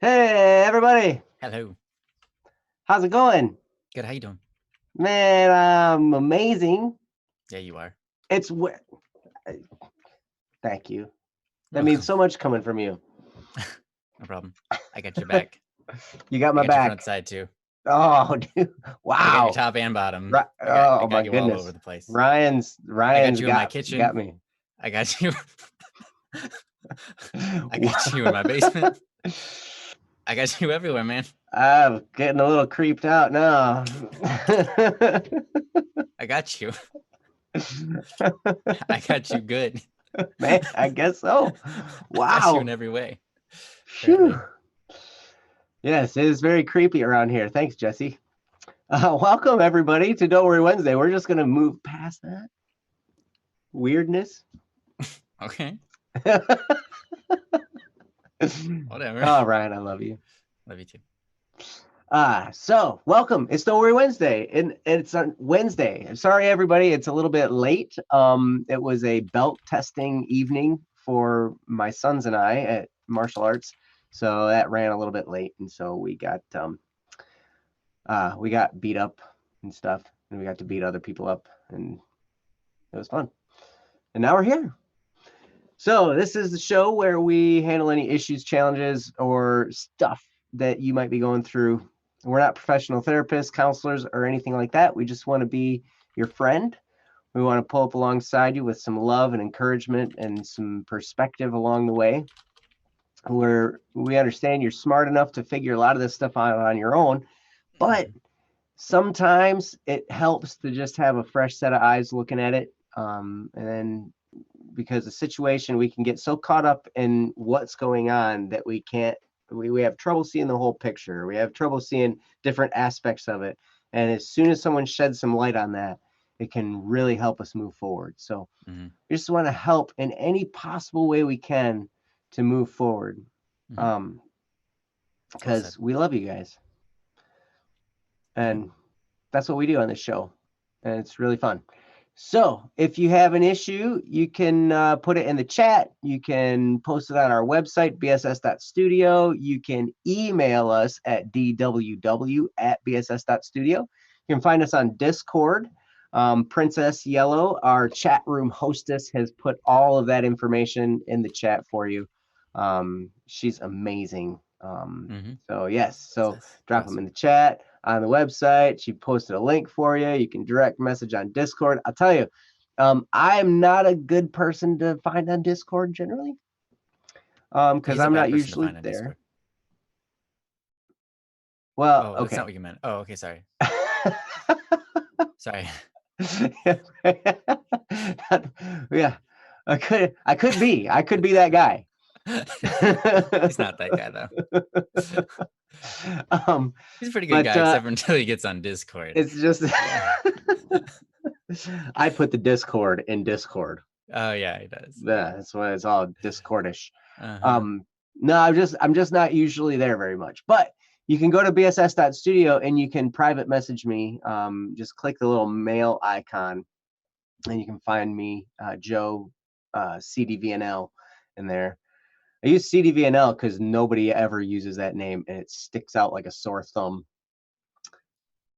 Hey, everybody. Hello. How's it going? Good. How you doing? Man, amazing. Yeah, you are. It's thank you. You're That means welcome. so much coming from you. No problem. I got your back. You got I my got your front back. side too. Oh, dude. I got your Wow. top and bottom. Right. I Oh got my you all over goodness. the place. Ryan's I got you in my got kitchen. me. I got you. I got you in my basement. I got you everywhere, man. I'm getting a little creeped out now. I got you. I got you good. Man, I guess so. I got you in Wow. every way. Phew. Apparently. Yes, it is very creepy around here. Thanks, Jesse. Welcome everybody to Don't Worry Wednesday. We're just gonna move past that weirdness. Okay. Whatever. Oh, Ryan, I love you. Love you too. So welcome. It's Don't Worry Wednesday, and it's on Wednesday. I'm sorry, everybody. It's a little bit late. It was a belt testing evening for my sons and I at martial arts, so that ran a little bit late, and so we got beat up and stuff, and we got to beat other people up, and it was fun. And now we're here. So this is the show where we handle any issues, challenges, or stuff that you might be going through. We're not professional therapists, counselors, or anything like that. We just want to be your friend. We want to pull up alongside you with some love and encouragement and some perspective along the way. Where we understand you're smart enough to figure a lot of this stuff out on your own, but sometimes it helps to just have a fresh set of eyes looking at it. And then because the situation, we can get so caught up in what's going on that we can't, we have trouble seeing the whole picture. We have trouble seeing different aspects of it. And as soon as someone sheds some light on that, it can really help us move forward. So we just want to help in any possible way we can to move forward. Because we love you guys. And that's what we do on this show. And it's really fun. So if you have an issue, you can put it in the chat. You can post it on our website, bss.studio. You can email us at dww@bss.studio. You can find us on Discord. Princess Yellow, our chat room hostess, has put all of that information in the chat for you. She's amazing. So yes, so drop them in the chat. On the website, she posted a link for you. You can direct message on Discord. I'll tell you, I'm not a good person to find on Discord generally, because I'm not usually there. Discord. Well, okay. That's not what you meant. Oh, okay. Sorry. Sorry. Yeah, I could be that guy. He's not that guy though. He's a pretty good guy, except until he gets on Discord. It's just I put the Discord in Discord. Oh yeah, he does. Yeah, that's why it's all Discordish. No, I'm just not usually there very much. But you can go to bss.studio and you can private message me. Just click the little mail icon, and you can find me, Joe CDVNL, in there. I use CDVNL because nobody ever uses that name, and it sticks out like a sore thumb.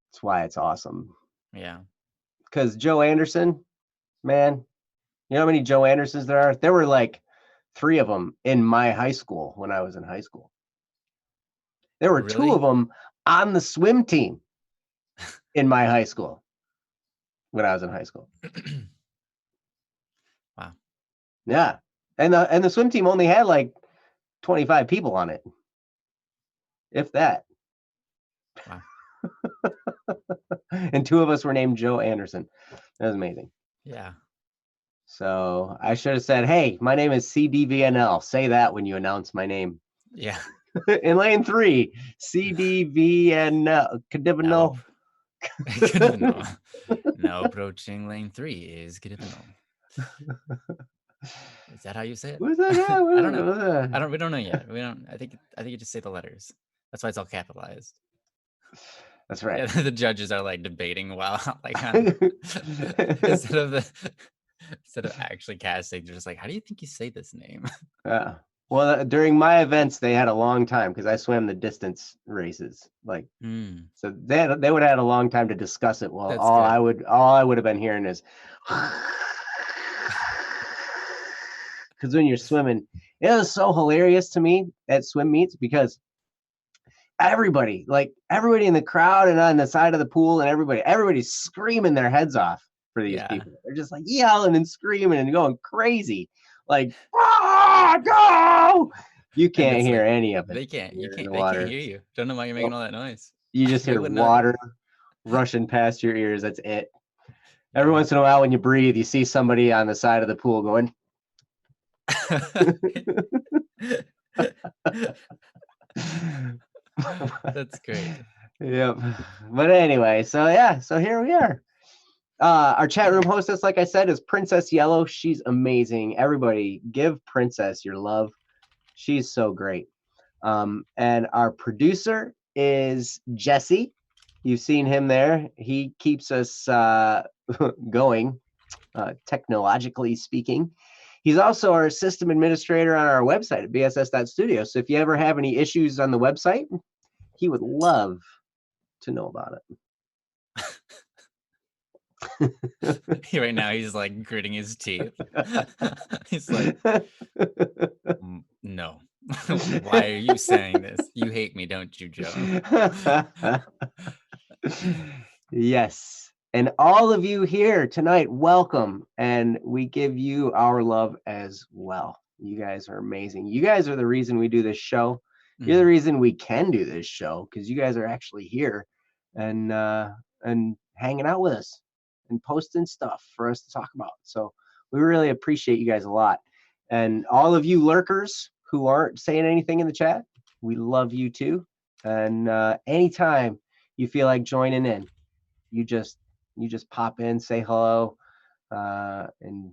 That's why it's awesome. Yeah. Because Joe Anderson, man, you know how many Joe Andersons there are? There were like 3 of them in my high school when I was in high school. There were 2 of them on the swim team in my high school when I was in high school. Wow. Yeah. And the swim team only had like 25 people on it, if that. Wow. And 2 of us were named Joe Anderson. That was amazing. Yeah. So I should have said, hey, my name is CDVNL. Say that when you announce my name. Yeah. In lane 3, CDVNL. Kadivano. Now approaching lane 3 is Kadivano. Is that how you say it? What's that? I don't know. We don't know yet. I think you just say the letters. That's why it's all capitalized. That's right. Yeah, the judges are like debating while like instead of actually casting, they're just like, how do you think you say this name? Yeah. Well, during my events, they had a long time because I swam the distance races. Like, Mm, so they would have had a long time to discuss it. Well, that's all good. I would have been hearing is because when you're swimming, it was so hilarious to me at swim meets because everybody in the crowd and on the side of the pool and everybody's screaming their heads off for these Yeah, people. They're just like yelling and screaming and going crazy, like go. You and can't it's hear like any of it they can't. when You you're in can't. the They can't water. hear you. Don't know why you're making Nope. all that noise. You just They hear wouldn't know. water rushing past your ears. That's it. Every Yeah. once in a while when you breathe, you see somebody on the side of the pool going That's great. yep. But anyway, so yeah, so here we are. Our chat room hostess, like I said, is Princess Yellow. She's amazing. Everybody give Princess your love. She's so great. And our producer is Jesse. You've seen him there. He keeps us going, technologically speaking. He's also our system administrator on our website at bss.studio. So if you ever have any issues on the website, he would love to know about it. Right now, he's like gritting his teeth. He's like, no. Why are you saying this? You hate me, don't you, Joe? Yes. And all of you here tonight, welcome. And we give you our love as well. You guys are amazing. You guys are the reason we do this show. You're the reason we can do this show because you guys are actually here and hanging out with us and posting stuff for us to talk about. So we really appreciate you guys a lot. And all of you lurkers who aren't saying anything in the chat, we love you too. And anytime you feel like joining in, you just pop in, say hello, and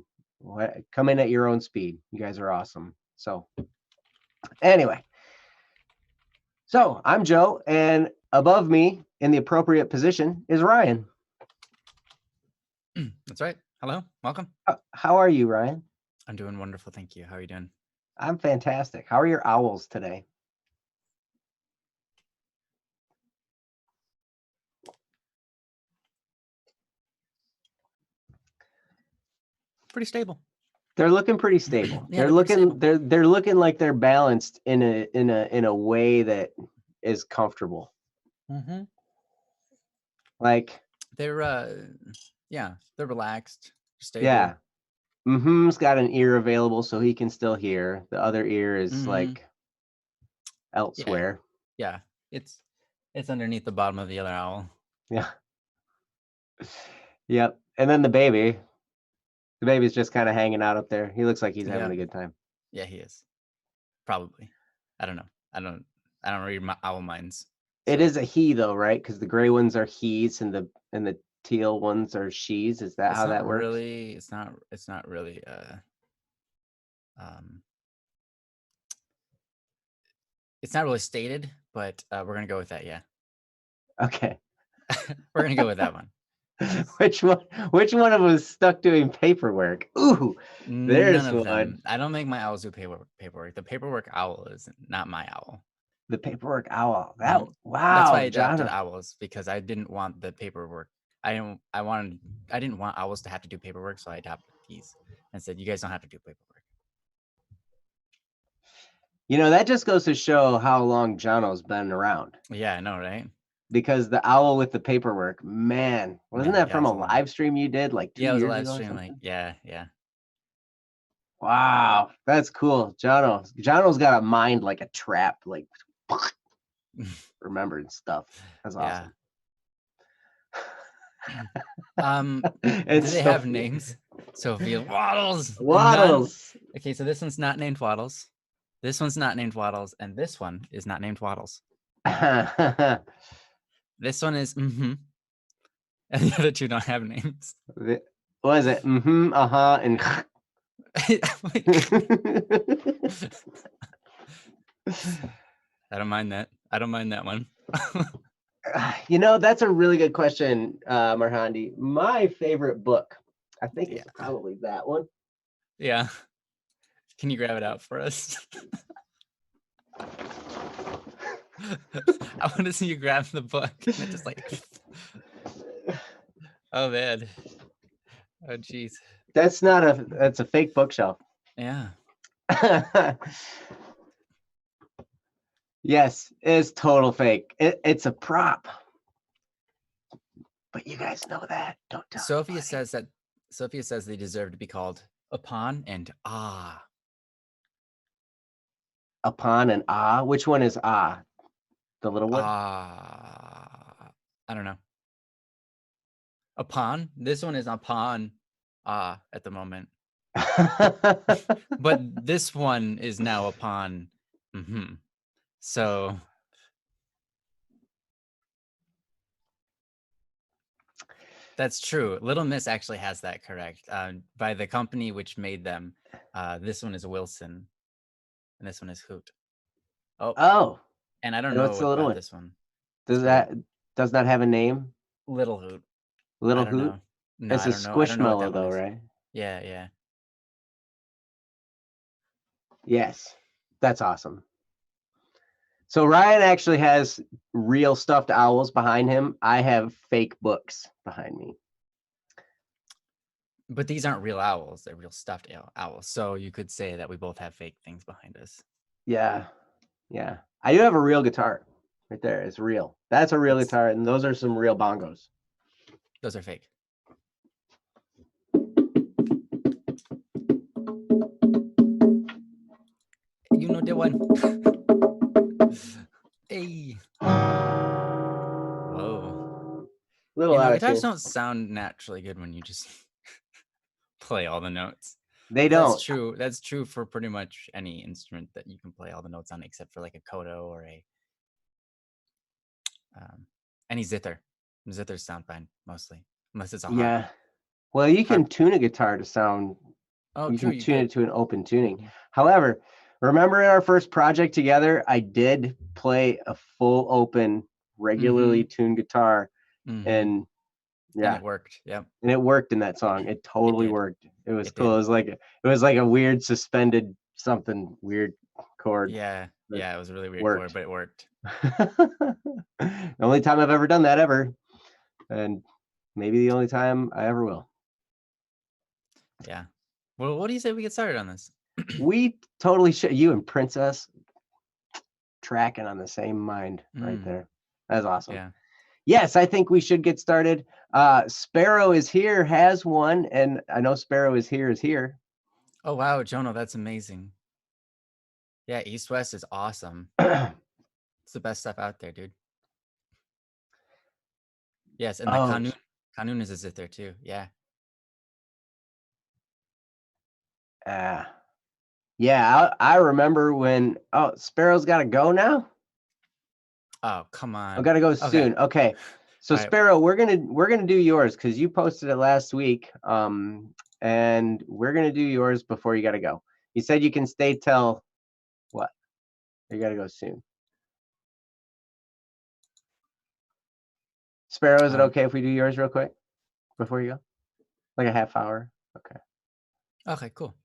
come in at your own speed. You guys are awesome. So anyway, so I'm Joe, and above me in the appropriate position is Ryan. That's right. Hello, welcome. How are you, Ryan? I'm doing wonderful, thank you. How are you doing? I'm fantastic. How are your owls today? Pretty stable. They're looking pretty stable. Yeah, they're pretty looking stable. they're looking like they're balanced in a way that is comfortable. Mm-hmm. Like They're yeah, they're relaxed, stable. yeah. Mm-hm's got an ear available so he can still hear. The other ear is like elsewhere. Yeah. It's underneath the bottom of the other owl. Yeah. Yep. And then the baby's just kind of hanging out up there. He looks like he's having a good time. Yeah, he is. Probably. I don't know. I don't read my owl minds. So. It is a he though, right? Because the gray ones are he's and the teal ones are she's. Is that how that works? Really, it's not really it's not really stated, but we're gonna go with that, yeah. Okay. We're gonna go with that one. Which one of us stuck doing paperwork? Ooh, there's none of one. them. I don't make my owls do paperwork. The paperwork owl is not my owl. The paperwork owl. Wow. That's why I adopted owls, because I didn't want the paperwork. I didn't want owls to have to do paperwork, so I adopted geese and said, you guys don't have to do paperwork. You know, that just goes to show how long Jono's been around. Yeah, I know, right? Because the owl with the paperwork, man, wasn't that from a live stream you did like 2 years ago? Yeah, it was a live stream. Like, yeah. Wow, that's cool. Jono's got a mind like a trap, like remembering stuff. That's awesome. Do they have names? Sophia Waddles. Waddles. Okay, so this one's not named Waddles. This one's not named Waddles, and this one is not named Waddles. This one is and the other two don't have names. What is it? And I don't mind that. I don't mind that one. You know, that's a really good question, Marhandi. My favorite book, I think, is probably that one. Yeah. Can you grab it out for us? I want to see you grab the book and it just like, oh man, oh jeez. That's a fake bookshelf. Yeah. Yes, it's total fake. It's a prop. But you guys know that. Don't tell Sophia anybody. says they deserve to be called upon and ah. Upon and ah. Which one is ah? The little one? Ah. I don't know. Upon. This one is upon ah at the moment. But this one is now upon. Mm-hmm. So that's true. Little Miss actually has that correct. By the company which made them. This one is Wilson, and this one is Hoot. Oh. And I don't And know what's the little about one? this one. Does not have a name? Little Hoot. Little I don't Hoot? know. No, It's I a don't know. I don't know what that Squishmallow one though, is. right? Yeah, yeah. Yes. That's awesome. So Ryan actually has real stuffed owls behind him. I have fake books behind me. But these aren't real owls. They're real stuffed owls. So you could say that we both have fake things behind us. Yeah. Yeah. I do have a real guitar right there. It's real. That's a real guitar. And those are some real bongos. Those are fake. You know the one. Hey. Whoa. Little Guitars don't sound naturally good when you just play all the notes. They don't. That's true. That's true for pretty much any instrument that you can play all the notes on, except for like a koto or a any zither. Zithers sound fine mostly, unless it's a harp. Yeah. Well, you can tune a guitar to sound. Oh, you true. can tune it to an open tuning. However, remember in our first project together, I did play a full open, regularly tuned guitar, and yeah, and it worked. Yep. And it worked in that song. It totally worked. It was cool. It was like a weird suspended something weird chord. Yeah. Yeah, it was a really weird chord, but it worked. The only time I've ever done that ever. And maybe the only time I ever will. Yeah. Well, what do you say we get started on this? We totally should. You and Princess tracking on the same mind right there. That's awesome. Yeah. Yes, I think we should get started. Sparrow is here, has one, and I know Sparrow is here. Oh, wow, Jono, that's amazing. Yeah, East West is awesome. It's the best stuff out there, dude. Yes, and the Kanun is a zither too. Yeah. Yeah, I remember when. Oh, Sparrow's got to go now. Oh, come on. I've got to go soon. Okay. So Sparrow, we're gonna do yours because you posted it last week. And we're gonna do yours before you got to go. You said you can stay till what? You got to go soon. Sparrow, is it okay if we do yours real quick before you go? Like a half hour? Okay. Okay, cool.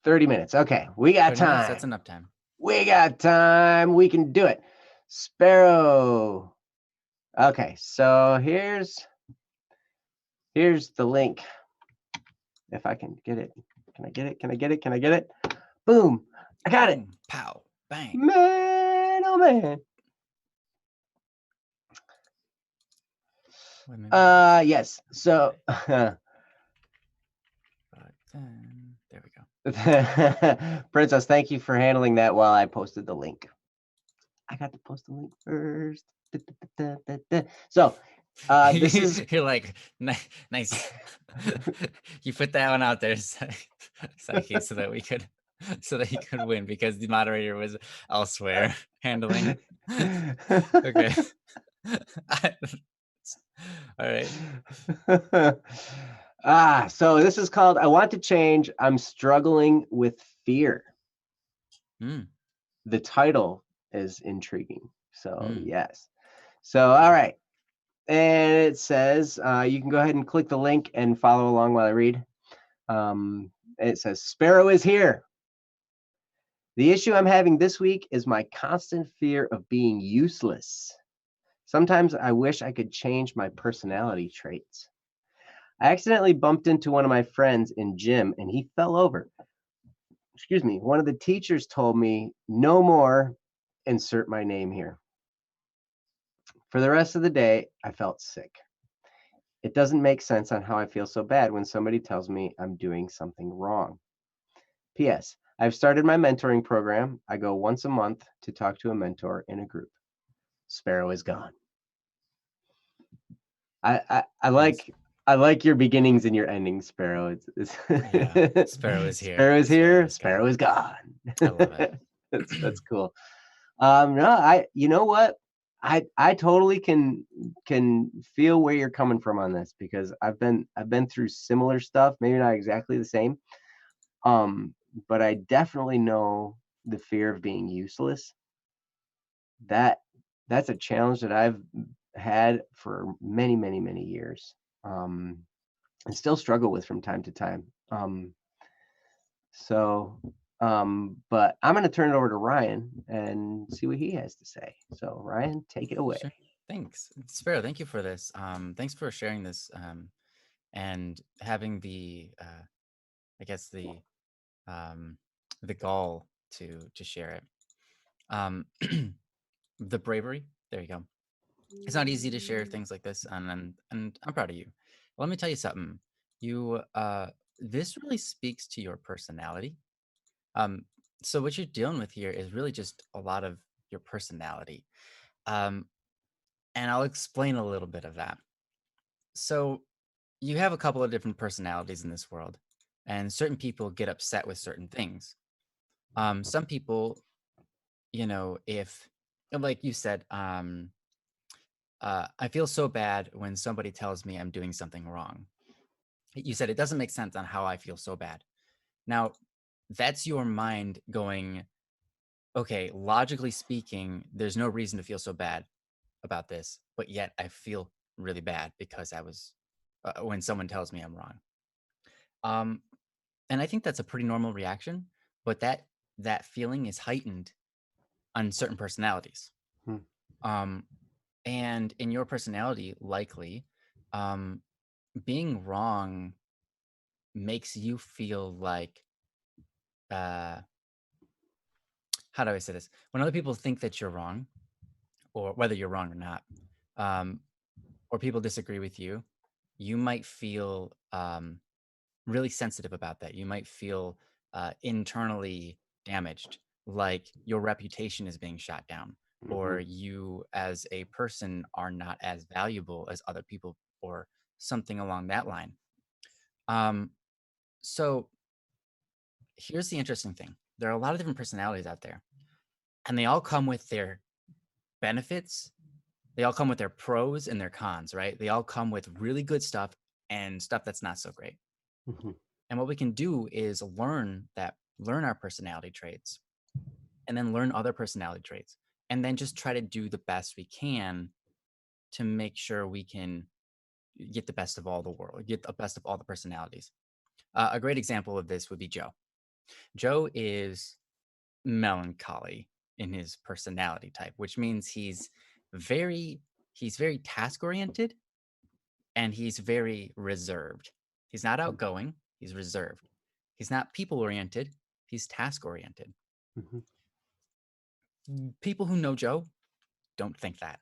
$30 minutes. Okay, we got time. That's enough time. We got time. We can do it. Sparrow. Okay, so here's the link. If I can get it. Can I get it? Can I get it? Can I get it? Boom. I got it. Pow. Bang. Man, oh man. Yes. So there we go. Princess, thank you for handling that while I posted the link. I got to post the link first. So this is you're like nice. You put that one out there so that we could you could win because the moderator was elsewhere handling. Okay. All right. So this is called I Want to Change. I'm Struggling with Fear. The title is intriguing. So yes. So all right. And it says you can go ahead and click the link and follow along while I read. It says, Sparrow is here. The issue I'm having this week is my constant fear of being useless. Sometimes I wish I could change my personality traits. I accidentally bumped into one of my friends in gym and he fell over. Excuse me. One of the teachers told me, no more, insert my name here. For the rest of the day, I felt sick. It doesn't make sense on how I feel so bad when somebody tells me I'm doing something wrong. P.S. I've started my mentoring program. I go once a month to talk to a mentor in a group. Sparrow is gone. I Nice. like your beginnings and your endings, Sparrow. Yeah. Sparrow is here. Sparrow is here. Sparrow is Sparrow gone. is gone. I love it. That's cool. No, you know what? I totally can feel where you're coming from on this because I've been through similar stuff, maybe not exactly the same. But I definitely know the fear of being useless. That's a challenge that I've had for many, many, many years. Um, and still struggle with from time to time. So, but I'm going to turn it over to Ryan and see what he has to say. So, Ryan, take it away. Sure. Thanks. Sparrow, thank you for this. Thanks for sharing this and having I guess um, the gall to share it. Um, the bravery. There you go. It's not easy to share things like this, and I'm proud of you. Let me tell you something. You this really speaks to your personality. Um, so what you're dealing with here is really just a lot of your personality. Um, and I'll explain a little bit of that. So you have a couple of different personalities in this world, and certain people get upset with certain things. Some people, if like you said, I feel so bad when somebody tells me I'm doing something wrong. You said it doesn't make sense on how I feel so bad. Now, that's your mind going, okay, logically speaking, there's no reason to feel so bad about this, but yet I feel really bad because I was when someone tells me I'm wrong. Um, and I think that's a pretty normal reaction, but that feeling is heightened on certain personalities. Hmm. Um, and in your personality, likely, um, being wrong makes you feel like uh, how do I say this? When other people think that you're wrong, or whether you're wrong or not, um, or people disagree with you, you might feel really sensitive about that. You might feel internally damaged, like your reputation is being shot down, Mm-hmm. or you as a person are not as valuable as other people, or something along that line. Um, so here's the interesting thing: there are a lot of different personalities out there, and they all come with their benefits. They all come with their pros and their cons, right? They all come with really good stuff and stuff that's not so great. Mm-hmm. And what we can do is learn our personality traits and then learn other personality traits and then just try to do the best we can to make sure we can get the best of all the world, get the best of all the personalities. A great example of this would be Joe. Joe is melancholy in his personality type, which means very he's very task oriented and he's very reserved. He's not outgoing, he's reserved. He's not people oriented, he's task oriented. Mm-hmm. People who know Joe don't think that.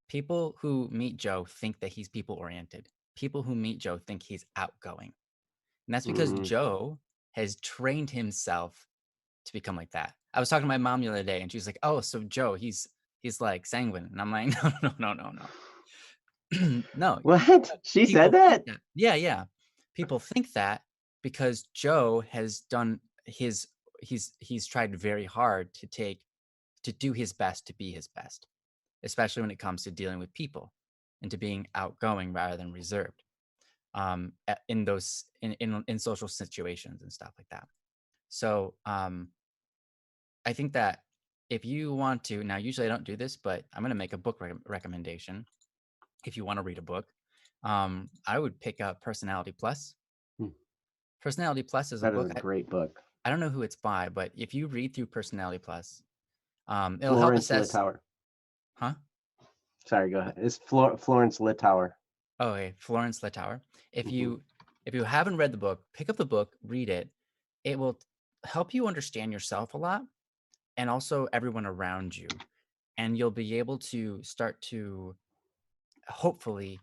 People who meet Joe think that he's people oriented. People who meet Joe think he's outgoing. And that's because Mm-hmm. Joe has trained himself to become like that. I was talking to my mom the other day and she's like, "Oh, so Joe, he's like sanguine." And I'm like, "No. No. What? She said People think that? that." Yeah, yeah. People think that because Joe has done he's tried very hard to do his best to be his best, especially when it comes to dealing with people and to being outgoing rather than reserved in those in social situations and stuff like that. So I think that if you want to, now usually I don't do this, but I'm going to make a book recommendation. If you want to read a book, I would pick up Personality Plus. Hmm. Personality Plus is a That is book. a great book. I don't know who it's by, but if you read through Personality Plus, it'll help Florence assess. Littauer. Huh? Sorry, go ahead. It's Florence Littauer. Oh, okay, Florence Littauer. If Mhm. you haven't read the book, pick up the book, read it. It will help you understand yourself a lot and also everyone around you. And you'll be able to start to hopefully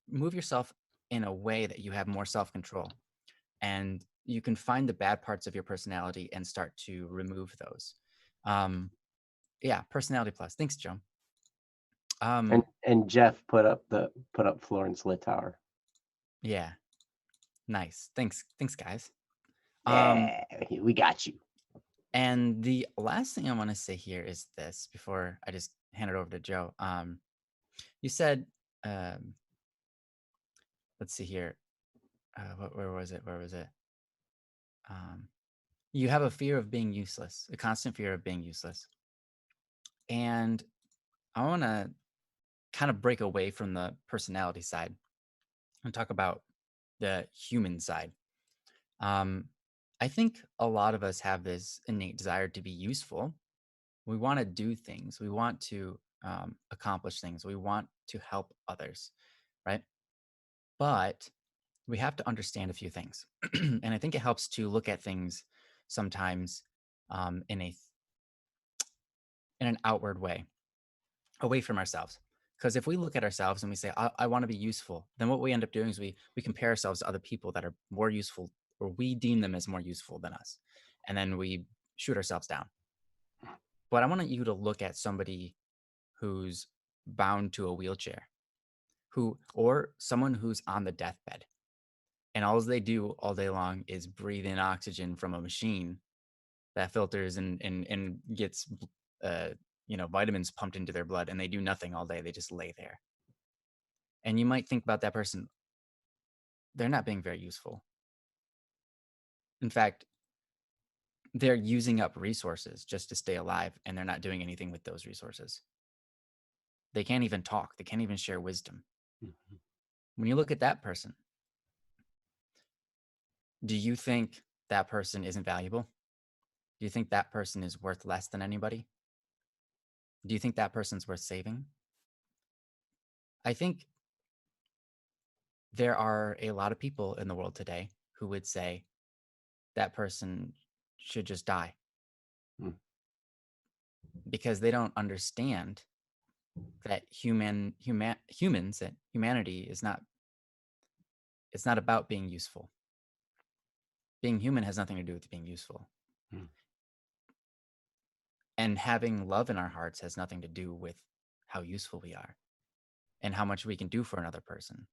move yourself in a way that you have more self-control. And you can find the bad parts of your personality and start to remove those. Um, yeah, Personality Plus. Thanks, Joe. And Jeff put up Florence Littauer. Yeah, nice. Thanks, guys. Yeah, we got you. And the last thing I want to say here is this before I just hand it over to Joe. You said, um, let's see here. Where was it? Where was it? Um, you have a fear of being useless, a constant fear of being useless. And I want to kind of break away from the personality side and talk about the human side. Um, I think a lot of us have this innate desire to be useful. We want to do things. We want to accomplish things. We want to help others, right? But we have to understand a few things, and I think it helps to look at things sometimes in an outward way, away from ourselves. Because if we look at ourselves and we say, I want to be useful, then what we end up doing is we compare ourselves to other people that are more useful, or we deem them as more useful than us. And then we shoot ourselves down. But I want you to look at somebody who's bound to a wheelchair, or someone who's on the deathbed. And all they do all day long is breathe in oxygen from a machine that filters and gets uh, vitamins pumped into their blood, and they do nothing all day. They just lay there. And you might think about that person, they're not being very useful. In fact, they're using up resources just to stay alive, and they're not doing anything with those resources. They can't even talk, they can't even share wisdom. Mhm. When you look at that person, do you think that person isn't valuable? Do you think that person is worth less than anybody? Do you think that person's worth saving? I think there are a lot of people in the world today who would say that person should just die Mm. because they don't understand that humans, that humanity is not, it's not about being useful. Being human has nothing to do with being useful. Mm. And having love in our hearts has nothing to do with how useful we are and how much we can do for another person.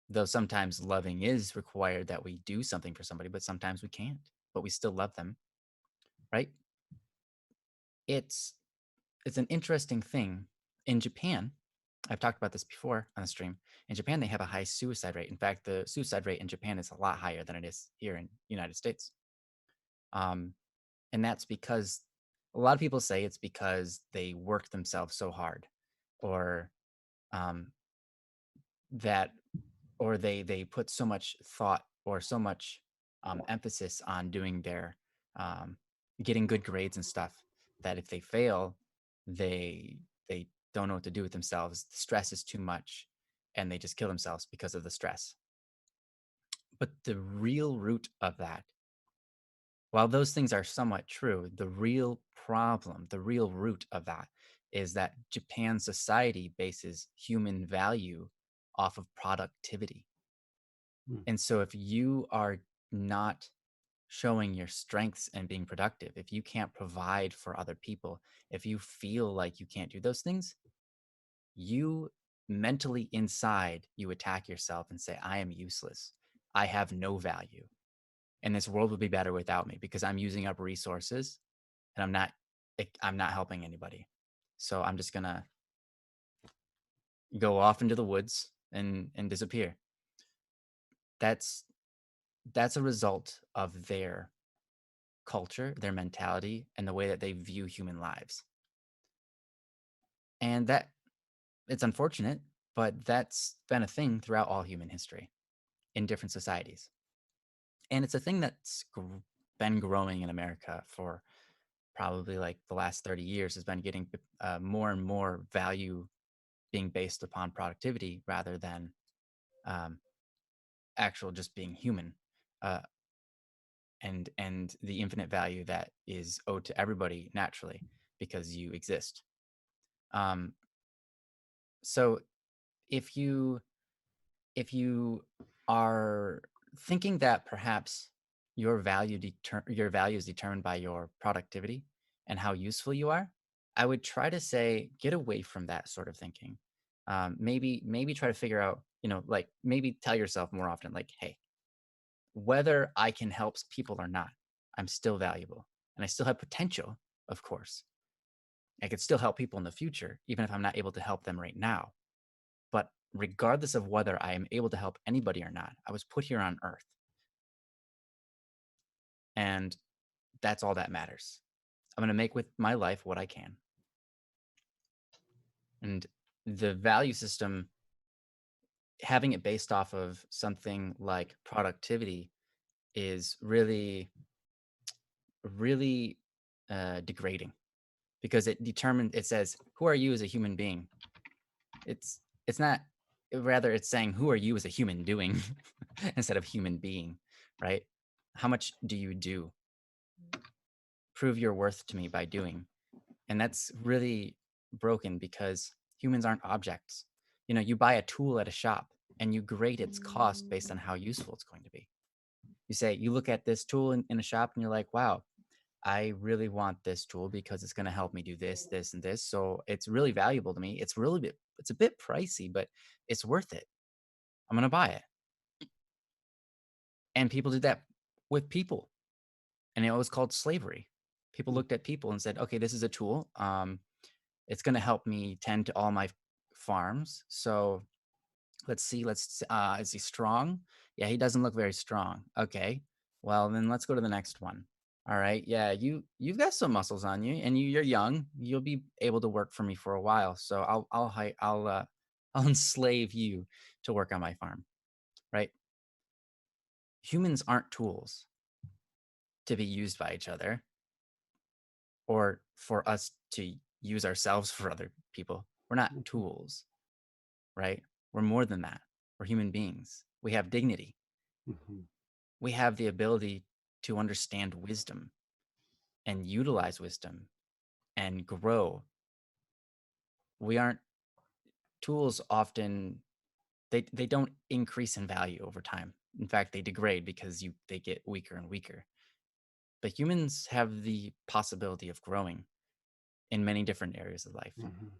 Though sometimes loving is required that we do something for somebody, but sometimes we can't, but we still love them, right? It's it's an interesting thing. In Japan, I've talked about this before on the stream. In Japan, they have a high suicide rate. In fact, the suicide rate in Japan is a lot higher than it is here in the United States. Um, and that's because a lot of people say it's because they work themselves so hard, or um, that, or they put so much thought or so much emphasis on doing their um, getting good grades and stuff, that if they fail, they don't know what to do with themselves. The stress is too much, and they just kill themselves because of the stress. But the real root of that, while those things are somewhat true, the real problem, the real root of that is that Japan society bases human value off of productivity. Mm. And so if you are not showing your strengths and being productive, if you can't provide for other people, if you feel like you can't do those things, you mentally inside, you attack yourself and say, I am useless. I have no value. And this world would be better without me because I'm using up resources and I'm not helping anybody. So I'm just gonna go off into the woods and disappear. That's that's a result of their culture, their mentality, and the way that they view human lives. And that, it's unfortunate, but that's been a thing throughout all human history in different societies. And it's a thing that's been growing in America for probably like the last 30 years, has been getting more and more value being based upon productivity rather than um, actual just being human, uh, and the infinite value that is owed to everybody naturally because you exist. Um, so if you if you are thinking that perhaps your value is determined by your productivity and how useful you are, I would try to say get away from that sort of thinking. Maybe try to figure out, like maybe tell yourself more often, like, hey, whether I can help people or not, I'm still valuable and I still have potential. Of course, I could still help people in the future, even if I'm not able to help them right now. But regardless of whether I am able to help anybody or not, I was put here on earth. And that's all that matters. I'm going to make with my life what I can. And the value system, having it based off of something like productivity, is really, really degrading because it says, who are you as a human being? It's not, rather, it's saying, who are you as a human doing instead of human being, right? How much do you do? Prove your worth to me by doing. And that's really broken because humans aren't objects. You buy a tool at a shop and you grade its cost based on how useful it's going to be. You look at this tool in a shop and you're like, wow, I really want this tool because it's going to help me do this, this, and this. So it's really valuable to me. It's a bit pricey, but it's worth it. I'm going to buy it. And people did that with people. And it was called slavery. People looked at people and said, okay, this is a tool. It's going to help me tend to all my farms. So let's see. Is he strong? Yeah, he doesn't look very strong. Okay. Well, then let's go to the next one. All right. Yeah, you've got some muscles on you, and you're young. You'll be able to work for me for a while. So I'll enslave you to work on my farm. Right. Humans aren't tools to be used by each other or for us to use ourselves for other people. We're not tools, right? We're more than that. We're human beings. We have dignity. Mhm. We have the ability to understand wisdom and utilize wisdom and grow. We aren't tools often, they don't increase in value over time. In fact, they degrade because they get weaker and weaker. But humans have the possibility of growing in many different areas of life. Mhm.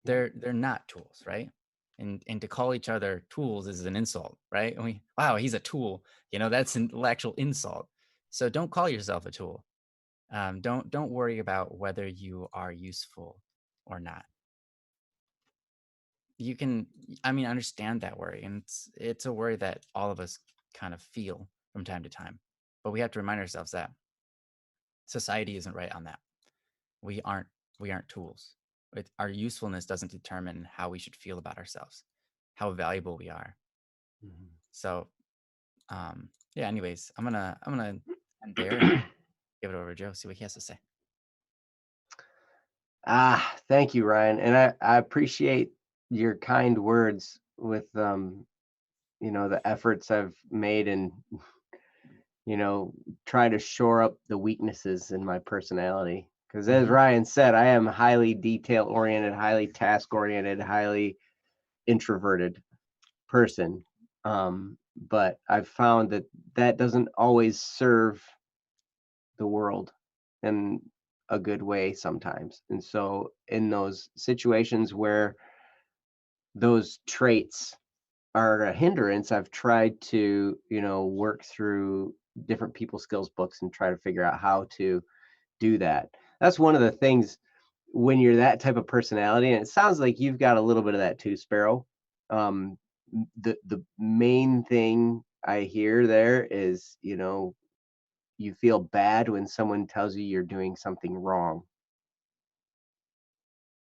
Yeah. They're not tools, right? And to call each other tools is an insult, right? Wow, he's a tool. That's an actual insult. So don't call yourself a tool. Don't worry about whether you are useful or not. You can, I mean, understand that worry, and it's a worry that all of us kind of feel from time to time. But we have to remind ourselves that society isn't right on that. We aren't we aren't tools. Our usefulness doesn't determine how we should feel about ourselves, how valuable we are. Mhm. So, yeah. Anyways, I'm gonna end there and give it over to Joe. See what he has to say. Thank you, Ryan. And I appreciate your kind words with the efforts I've made and try to shore up the weaknesses in my personality. Because as Hmm. Ryan said, I am highly detail oriented, highly task oriented, highly introverted person. But I've found that that doesn't always serve the world in a good way sometimes. And so in those situations where those traits are a hindrance, I've tried to, work through different people skills books and try to figure out how to do that. That's one of the things when you're that type of personality, and it sounds like you've got a little bit of that too, Sparrow. The main thing I hear there is, you feel bad when someone tells you you're doing something wrong.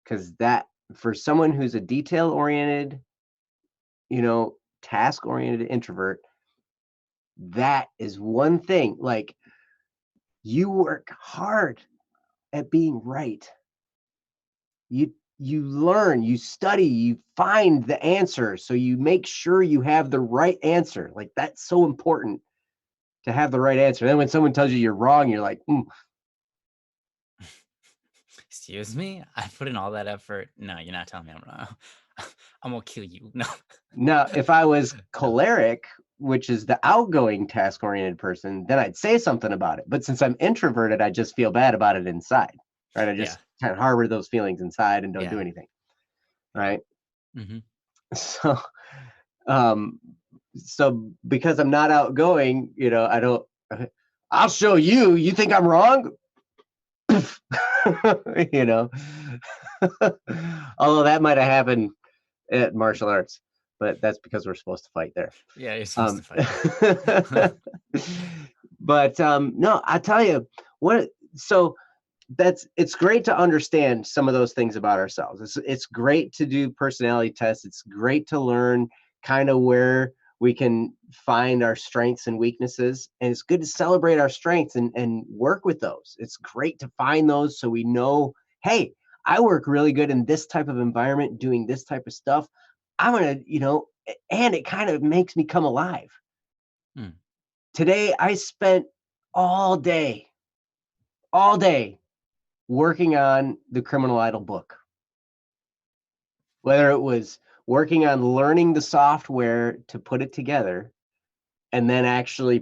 Because that, for someone who's a detail oriented, task oriented introvert, that is one thing. Like, you work hard at being right. You learn, you study, you find the answer, so you make sure you have the right answer. Like, that's so important to have the right answer. Then when someone tells you you're wrong, you're like, Excuse me? I put in all that effort. No, you're not telling me I'm wrong. I'm gonna kill you. No. Now, if I was No. choleric, which is the outgoing task-oriented person, then I'd say something about it. But since I'm introverted, I just feel bad about it inside, right? I Yeah. just kind of harbor those feelings inside and don't do Yeah. anything, Yeah. right? Hmm. So, um, so because I'm not outgoing, I don't. I'll show you. You think I'm wrong? you know. Although that might have happened at martial arts, but that's because we're supposed to fight there. Yeah, you're supposed to Um, fight. but no, I tell you what. So it's great to understand some of those things about ourselves. It's great to do personality tests. It's great to learn kind of where we can find our strengths and weaknesses, and it's good to celebrate our strengths and work with those. It's great to find those so we know, hey, I work really good in this type of environment doing this type of stuff. I'm gonna, and it kind of makes me come alive. Hmm. Today I spent all day working on the Criminal Idol book. Whether it was working on learning the software to put it together and then actually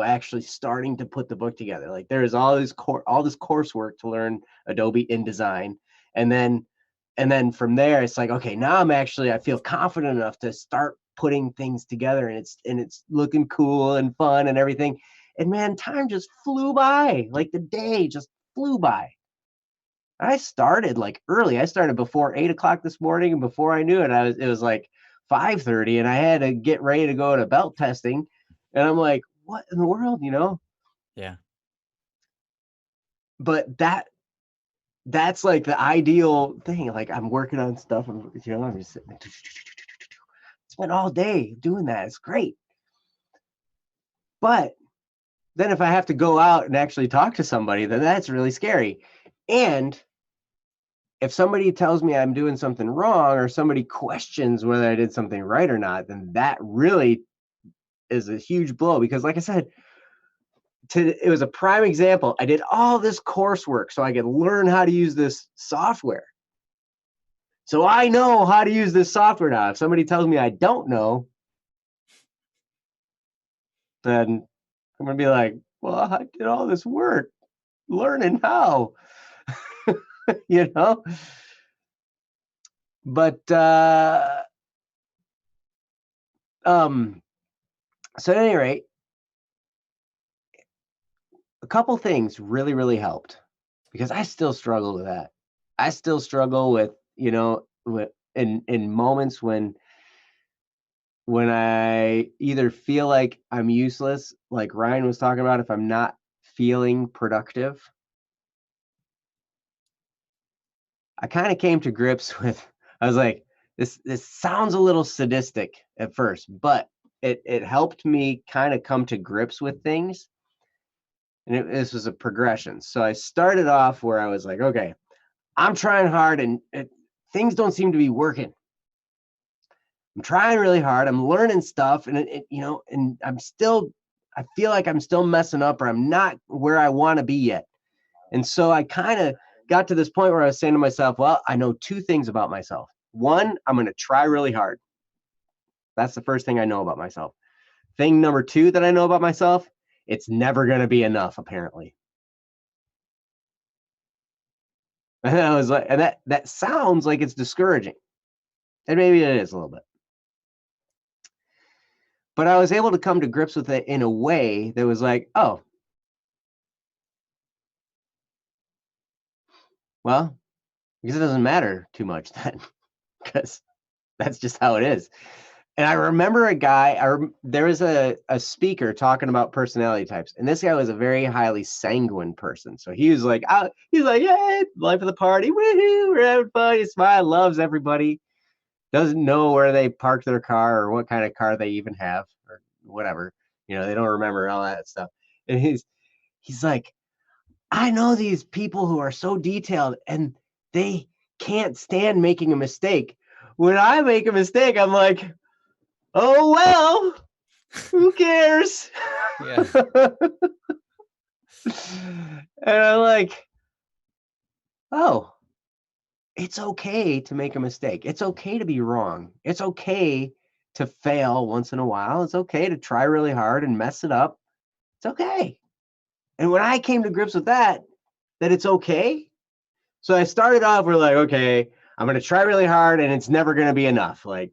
actually starting to put the book together. Like, there is all this coursework to learn Adobe InDesign. And then from there, it's like, okay, now I feel confident enough to start putting things together, and it's looking cool and fun and everything. And man, time just flew by. Like, the day just flew by. I started like early. I started before 8 o'clock this morning, and before I knew it, it was like 5:30, and I had to get ready to go to belt testing. And I'm like, what in the world, Yeah. But that's like the ideal thing. Like, I'm working on stuff, and I'm just sitting there, spent all day doing that. It's great. But then if I have to go out and actually talk to somebody, then that's really scary. And if somebody tells me I'm doing something wrong, or somebody questions whether I did something right or not, then that really is a huge blow. Because like I said, it was a prime example. I did all this coursework so I could learn how to use this software. So I know how to use this software now. If somebody tells me I don't know, then I'm going to be like, well, I did all this work learning how, you know? But, so at any rate, a couple things really, really helped, because I still struggle with that. I still struggle with, in moments when I either feel like I'm useless, like Ryan was talking about, if I'm not feeling productive. I kind of came to grips with, I was like, this sounds a little sadistic at first, but it helped me kind of come to grips with things. And this was a progression. So I started off where I was like, okay, I'm trying hard, and things don't seem to be working. I'm trying really hard. I'm learning stuff, and and I feel like I'm still messing up, or I'm not where I want to be yet. And so I kind of got to this point where I was saying to myself, well, I know two things about myself. One, I'm going to try really hard. That's the first thing I know about myself. Thing number two that I know about myself, it's never going to be enough, apparently. And I was like, and that sounds like it's discouraging. And maybe it is a little bit. But I was able to come to grips with it in a way that was like, oh, well, because it doesn't matter too much then, because that's just how it is. And I remember a guy, there was a speaker talking about personality types, and this guy was a very highly sanguine person. So he was like, yeah, life of the party, woohoo, we're having fun, he smiles, loves everybody, doesn't know where they park their car or what kind of car they even have or whatever. They don't remember all that stuff. And he's like, I know these people who are so detailed and they can't stand making a mistake. When I make a mistake, I'm like, oh, well, who cares? Yeah. And I'm like, oh, it's okay to make a mistake. It's okay to be wrong. It's okay to fail once in a while. It's okay to try really hard and mess it up. It's okay. And when I came to grips with that it's okay. So I started off, we're like, okay, I'm going to try really hard and it's never going to be enough. Like,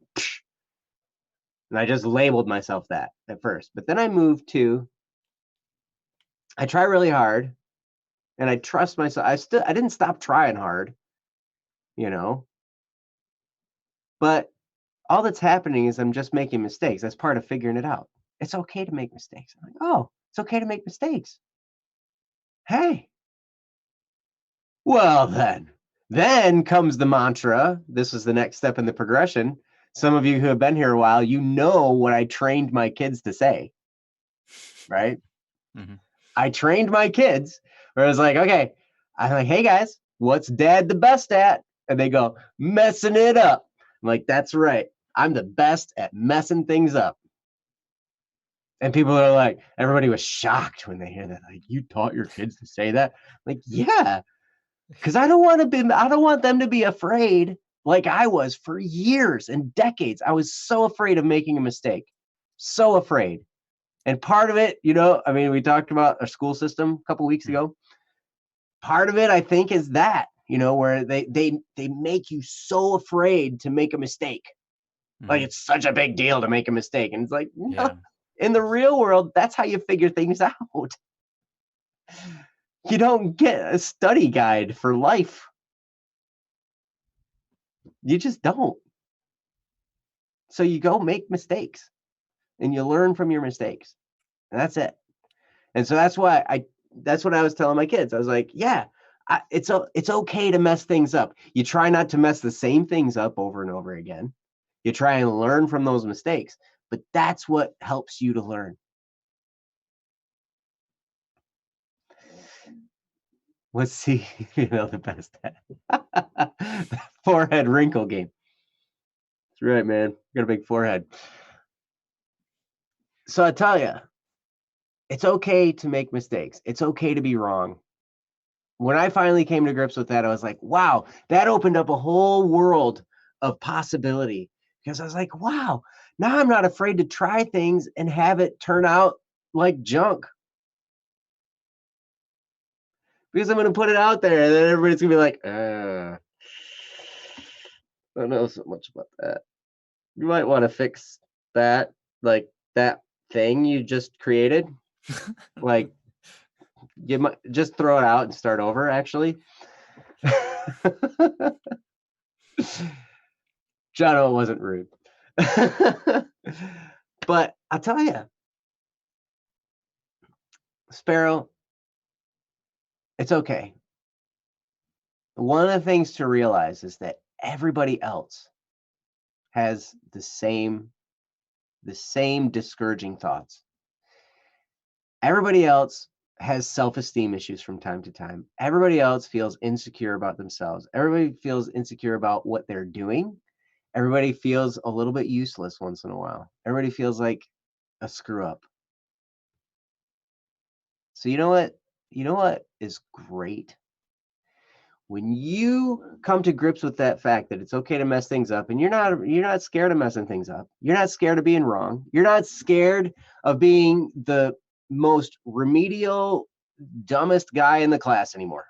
and I just labeled myself that at first. But then I moved to, I try really hard and I trust myself. I didn't stop trying hard, but all that's happening is I'm just making mistakes. That's part of figuring it out. It's okay to make mistakes. I'm like, oh, it's okay to make mistakes. Hey. Well, then comes the mantra. This is the next step in the progression. Some of you who have been here a while, what I trained my kids to say, right? Mm-hmm. I trained my kids where I was like, okay, I'm like, hey guys, what's dad the best at? And they go, messing it up. I'm like, that's right. I'm the best at messing things up. And people are like, everybody was shocked when they hear that. Like, you taught your kids to say that? Like, yeah. Because I don't want them to be afraid like I was for years and decades. I was so afraid of making a mistake. So afraid. And part of it, we talked about our school system a couple weeks ago. Part of it, I think, is that, where they make you so afraid to make a mistake. Like it's such a big deal to make a mistake. And it's like, no, in the real world, that's how you figure things out. You don't get a study guide for life. You just don't. So you go make mistakes and you learn from your mistakes. And that's it. And so that's what I was telling my kids. I was like, yeah, it's okay to mess things up. You try not to mess the same things up over and over again. You try and learn from those mistakes, but that's what helps you to learn. Let's see, the best the forehead wrinkle game. That's right, man. You got a big forehead. So I tell you, it's okay to make mistakes. It's okay to be wrong. When I finally came to grips with that, I was like, wow, that opened up a whole world of possibility. Because I was like, wow, now I'm not afraid to try things and have it turn out like junk. Because I'm going to put it out there and then everybody's going to be like, I don't know so much about that. You might want to fix that, like that thing you just created. Like, you might just throw it out and start over, actually. John, it wasn't rude. But I'll tell you, Sparrow, it's okay. One of the things to realize is that everybody else has the same discouraging thoughts. Everybody else has self-esteem issues from time to time. Everybody else feels insecure about themselves. Everybody feels insecure about what they're doing. Everybody feels a little bit useless once in a while. Everybody feels like a screw up. So you know what? You know what is great? When you come to grips with that fact that it's okay to mess things up, and you're not scared of messing things up. You're not scared of being wrong. You're not scared of being the most remedial, dumbest guy in the class anymore.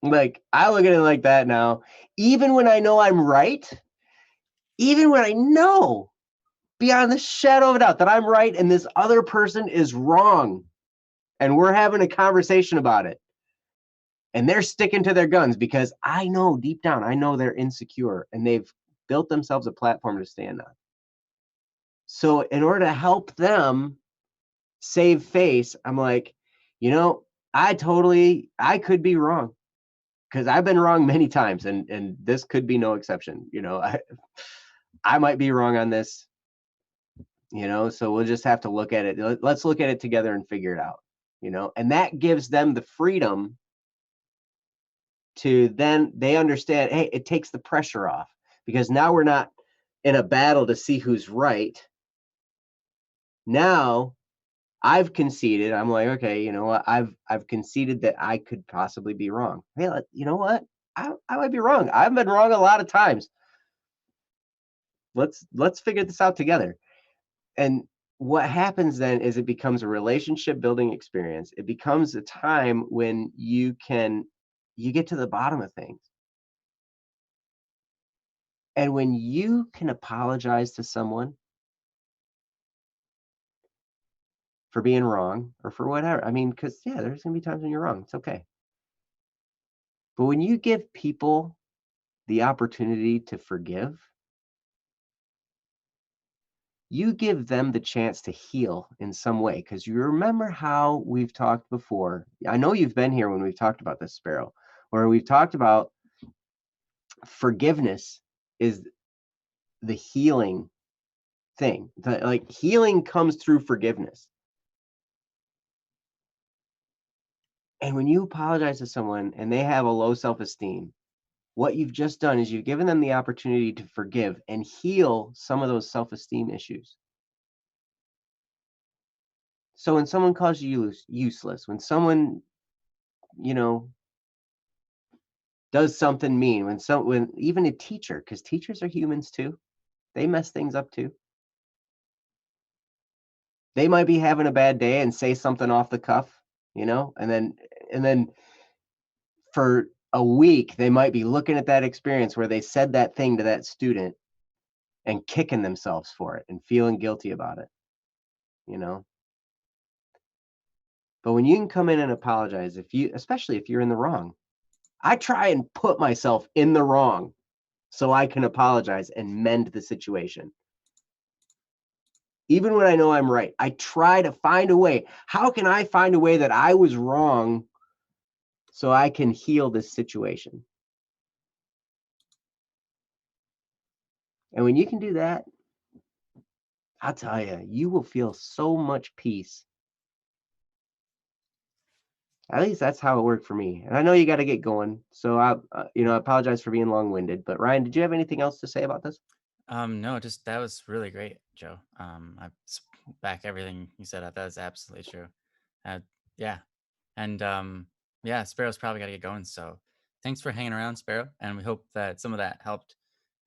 Like, I look at it like that now. Even when I know I'm right, even when I know beyond the shadow of a doubt that I'm right and this other person is wrong, and we're having a conversation about it, and they're sticking to their guns because I know deep down, I know they're insecure and they've built themselves a platform to stand on. So in order to help them save face, I'm like, I could be wrong because I've been wrong many times and this could be no exception. I might be wrong on this. So we'll just have to look at it. Let's look at it together and figure it out, and that gives them the freedom to then they understand, hey, it takes the pressure off because now we're not in a battle to see who's right. Now I've conceded. I'm like, okay, you know what? I've conceded that I could possibly be wrong. Hey, you know what? I might be wrong. I've been wrong a lot of times. Let's figure this out together. And what happens then is it becomes a relationship building experience. It becomes a time when you get to the bottom of things. And when you can apologize to someone for being wrong or for whatever, I mean, because there's gonna be times when you're wrong. It's okay. But when you give people the opportunity to forgive, you give them the chance to heal in some way. Because you remember how we've talked before. I know you've been here when we've talked about this, Sparrow, where we've talked about forgiveness is the healing thing. Like healing comes through forgiveness. And when you apologize to someone and they have a low self-esteem, what you've just done is you've given them the opportunity to forgive and heal some of those self-esteem issues. So when someone calls you useless, when someone, does something mean, when even a teacher, because teachers are humans too, they mess things up too. They might be having a bad day and say something off the cuff, and then for a week they might be looking at that experience where they said that thing to that student and kicking themselves for it and feeling guilty about it, But when you can come in and apologize, especially if you're in the wrong, I try and put myself in the wrong so I can apologize and mend the situation. Even when I know I'm right, I try to find a way. How can I find a way that I was wrong so I can heal this situation? And when you can do that, I'll tell you, you will feel so much peace. At least that's how it worked for me. And I know you got to get going. So I apologize for being long-winded, but Ryan, did you have anything else to say about this? No, just that was really great, Joe. Back everything you said. That was absolutely true. Yeah, and Sparrow's probably got to get going. So thanks for hanging around, Sparrow, and we hope that some of that helped,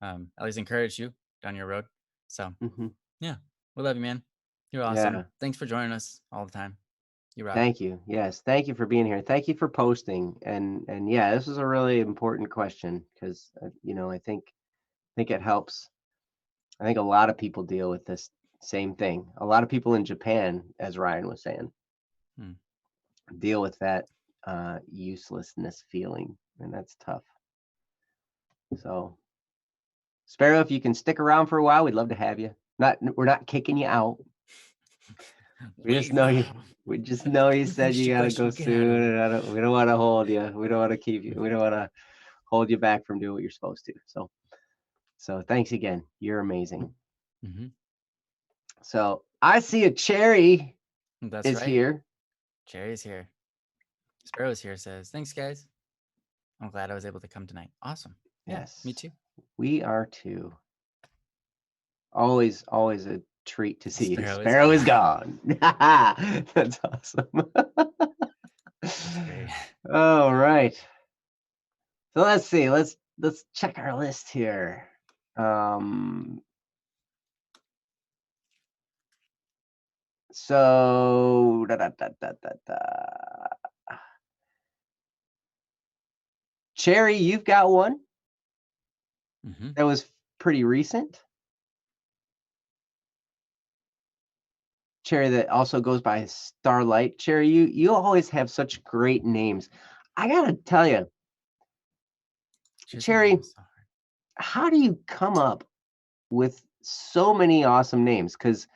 at least encourage you down your road. So yeah, we love you, man. You're awesome. Yeah. Thanks for joining us all the time. You rock. Thank you. Yes, thank you for being here. Thank you for posting. And yeah, this is a really important question because I think it helps. I think a lot of people deal with this same thing. A lot of people in Japan, as Ryan was saying, deal with that uselessness feeling, and that's tough. So, Sparrow, if you can stick around for a while, we'd love to have you. We're not kicking you out. We just know you. We just know you said you gotta go soon, and we don't want to hold you. We don't want to keep you. We don't want to hold you back from doing what you're supposed to. So thanks again. You're amazing. So I see a Cherry is here. Cherry's here. Sparrow's here. Says thanks, guys. I'm glad I was able to come tonight. Awesome. Yes, me too. We are too. Always a treat to see you. Sparrow is gone. That's awesome. All right. So let's see. Let's check our list here. So Cherry, you've got one that was pretty recent. Cherry that also goes by Starlight. Cherry, you always have such great names. I gotta tell you, Cherry, how do you come up with so many awesome names? Because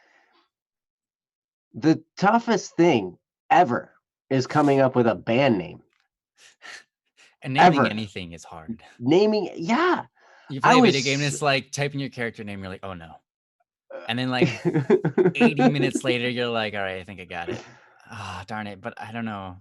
the toughest thing ever is coming up with a band name. And naming anything is hard. Naming, yeah. You play a video game and it's like typing your character name, you're like, oh no. And then like 80 minutes later, you're like, all right, I think I got it. Ah, darn it, but I don't know.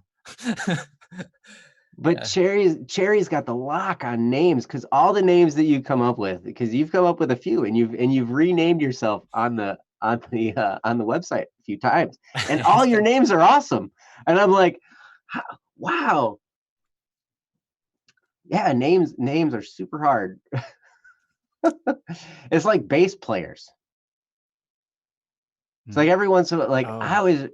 But Yeah. Cherry's got the lock on names because all the names that you come up with, because you've come up with a few and you've renamed yourself on the website a few times, and all your names are awesome. And I'm like, wow, yeah, names are super hard. It's like bass players. It's like every once in a like Oh,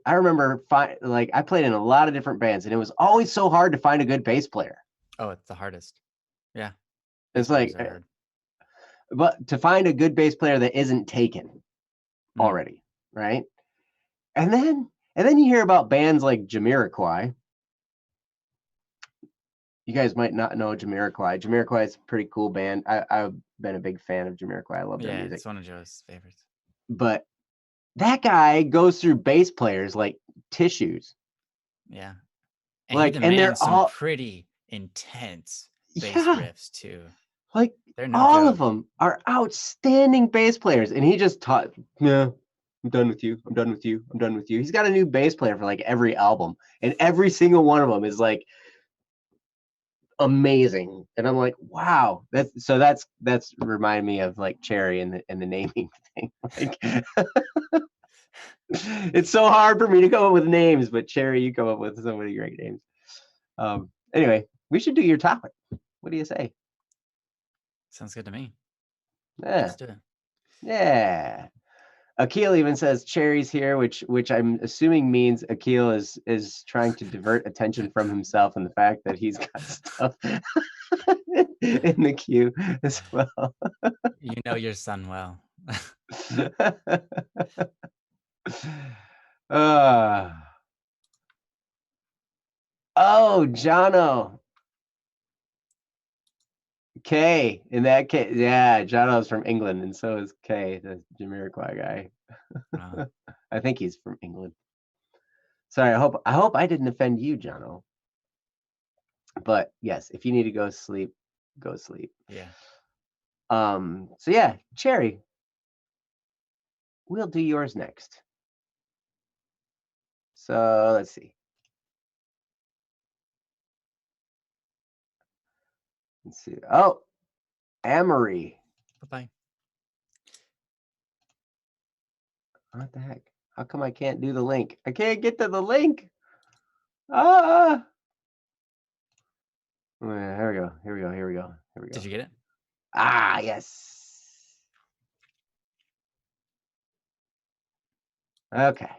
I remember like I played in a lot of different bands, and it was always so hard to find a good bass player. oh, it's the hardest. Yeah. It's Bass players like, are hard. but to find a good bass player that isn't taken already, right? And then you hear about bands like Jamiroquai. You guys might not know Jamiroquai. Jamiroquai is a pretty cool band. I've been a big fan of Jamiroquai. I love their Yeah, music. it's one of Joe's favorites. But that guy goes through bass players like tissues. Yeah. And he Like, and they're demands some all, pretty intense bass yeah, riffs too. like They're no all joke. of them are outstanding bass players. And he just taught, yeah, I'm done with you. I'm done with you. I'm done with you. He's got a new bass player for like every album, and every single one of them is like amazing. And I'm like, wow, that's remind me of like Cherry and the naming thing. Like, it's so hard for me to come up with names, but Cherry, you come up with so many great names. Anyway, we should do your topic. What do you say? Sounds good to me. Yeah, Let's do it. yeah. Akil even says Cherry's here, which I'm assuming means Akil is trying to divert attention from himself and the fact that he's got stuff in the queue as well. You know your son well. Oh, Jono. Kay, in that case, yeah, Jono's from England, and so is Kay, the Jamiroquai guy. I think he's from England. Sorry, I hope I didn't offend you, Jono. But yes, if you need to go sleep, go sleep. Yeah. So yeah, Cherry, we'll do yours next. So let's see. Let's see. Oh, Amory. Bye-bye. What the heck? How come I can't do the link? I can't get to the link. Ah. Here we go. Here we go. Here we go. Here we go. Did you get it? Ah, yes. Okay.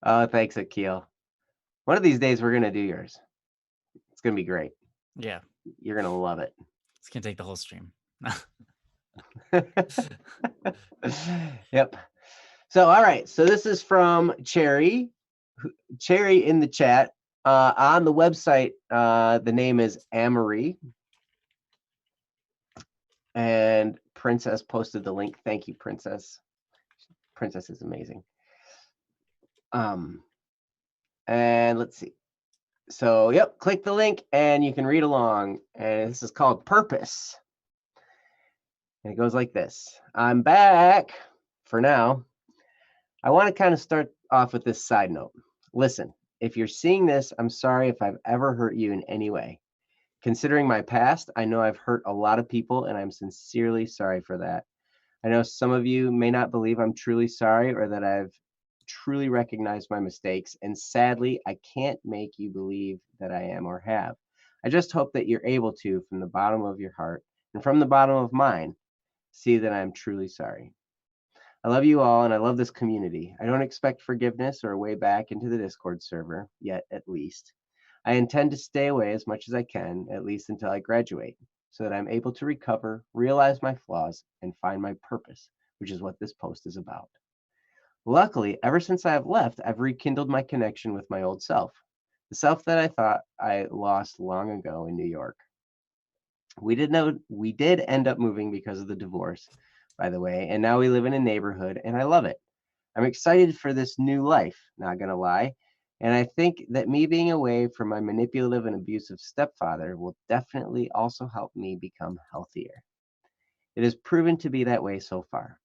Oh, thanks, Akil. One of these days, we're going to do yours. It's going to be great. Yeah. You're going to love it. It's going to take the whole stream. Yep. So, all right. So this is from Cherry. Cherry in the chat. On the website, the name is Amory. And Princess posted the link. Thank you, Princess. Princess is amazing. And let's see. So, yep, click the link and you can read along. And this is called Purpose. And it goes like this. I'm back for now. I want to kind of start off with this side note. Listen, if you're seeing this, I'm sorry if I've ever hurt you in any way. Considering my past, I know I've hurt a lot of people, and I'm sincerely sorry for that. I know some of you may not believe I'm truly sorry or that I've truly recognized my mistakes, and sadly, I can't make you believe that I am or have. I just hope that you're able to, from the bottom of your heart and from the bottom of mine, see that I am truly sorry. I love you all, and I love this community. I don't expect forgiveness or a way back into the Discord server, yet at least. I intend to stay away as much as I can, at least until I graduate, so that I'm able to recover, realize my flaws, and find my purpose, which is what this post is about. Luckily, ever since I have left, I've rekindled my connection with my old self, the self that I thought I lost long ago in New York. We did end up moving because of the divorce, by the way, and now we live in a neighborhood, and I love it. I'm excited for this new life, not gonna lie. And I think that me being away from my manipulative and abusive stepfather will definitely also help me become healthier. It has proven to be that way so far.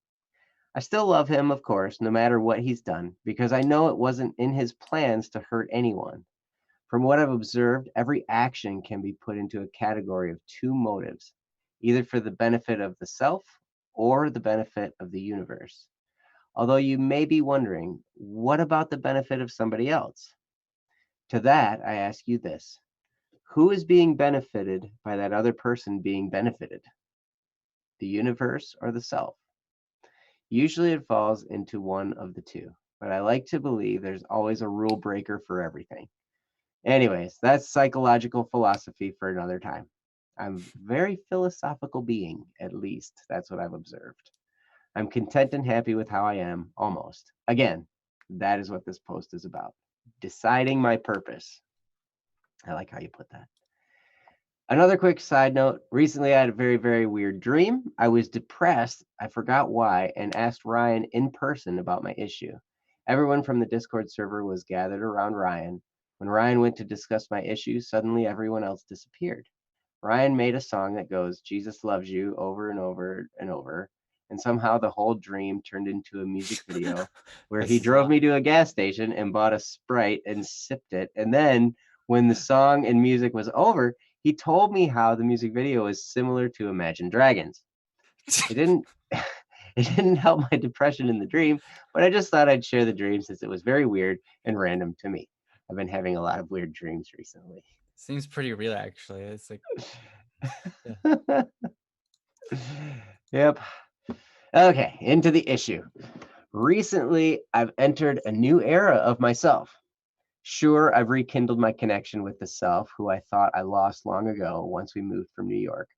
I still love him, of course, no matter what he's done, because I know it wasn't in his plans to hurt anyone. From what I've observed, every action can be put into a category of two motives, either for the benefit of the self or the benefit of the universe. Although you may be wondering, what about the benefit of somebody else? To that, I ask you this: who is being benefited by that other person being benefited? The universe or the self? Usually it falls into one of the two, but I like to believe there's always a rule breaker for everything. Anyways, that's psychological philosophy for another time. I'm a very philosophical being, at least that's what I've observed. I'm content and happy with how I am, almost. Again, that is what this post is about. Deciding my purpose. I like how you put that. Another quick side note. Recently, I had a very, very weird dream. I was depressed. I forgot why and asked Ryan in person about my issue. Everyone from the Discord server was gathered around Ryan. When Ryan went to discuss my issue, suddenly everyone else disappeared. Ryan made a song that goes, Jesus loves you, over and over and over. And somehow the whole dream turned into a music video where This he is drove wild. me to a gas station and bought a Sprite and sipped it. And then when the song and music was over, he told me how the music video is similar to Imagine Dragons. It didn't it didn't help my depression in the dream, but I just thought I'd share the dream since it was very weird and random to me. I've been having a lot of weird dreams recently. Seems pretty real, actually. It's like, yeah. Yep. Okay, into the issue. Recently, I've entered a new era of myself. Sure, I've rekindled my connection with the self who I thought I lost long ago once we moved from New York.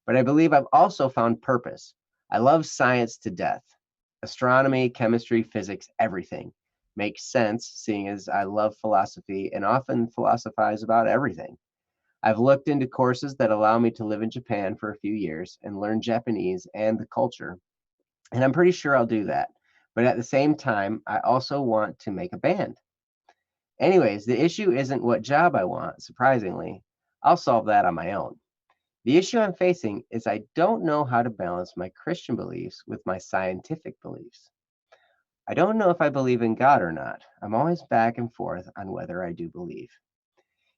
But I believe I've also found purpose. I love science to death. Astronomy, chemistry, physics, everything makes sense, seeing as I love philosophy and often philosophize about everything. I've looked into courses that allow me to live in Japan for a few years and learn Japanese and the culture, and I'm pretty sure I'll do that. But at the same time, I also want to make a band. Anyways, the issue isn't what job I want, surprisingly. I'll solve that on my own. The issue I'm facing is I don't know how to balance my Christian beliefs with my scientific beliefs. I don't know if I believe in God or not. I'm always back and forth on whether I do believe.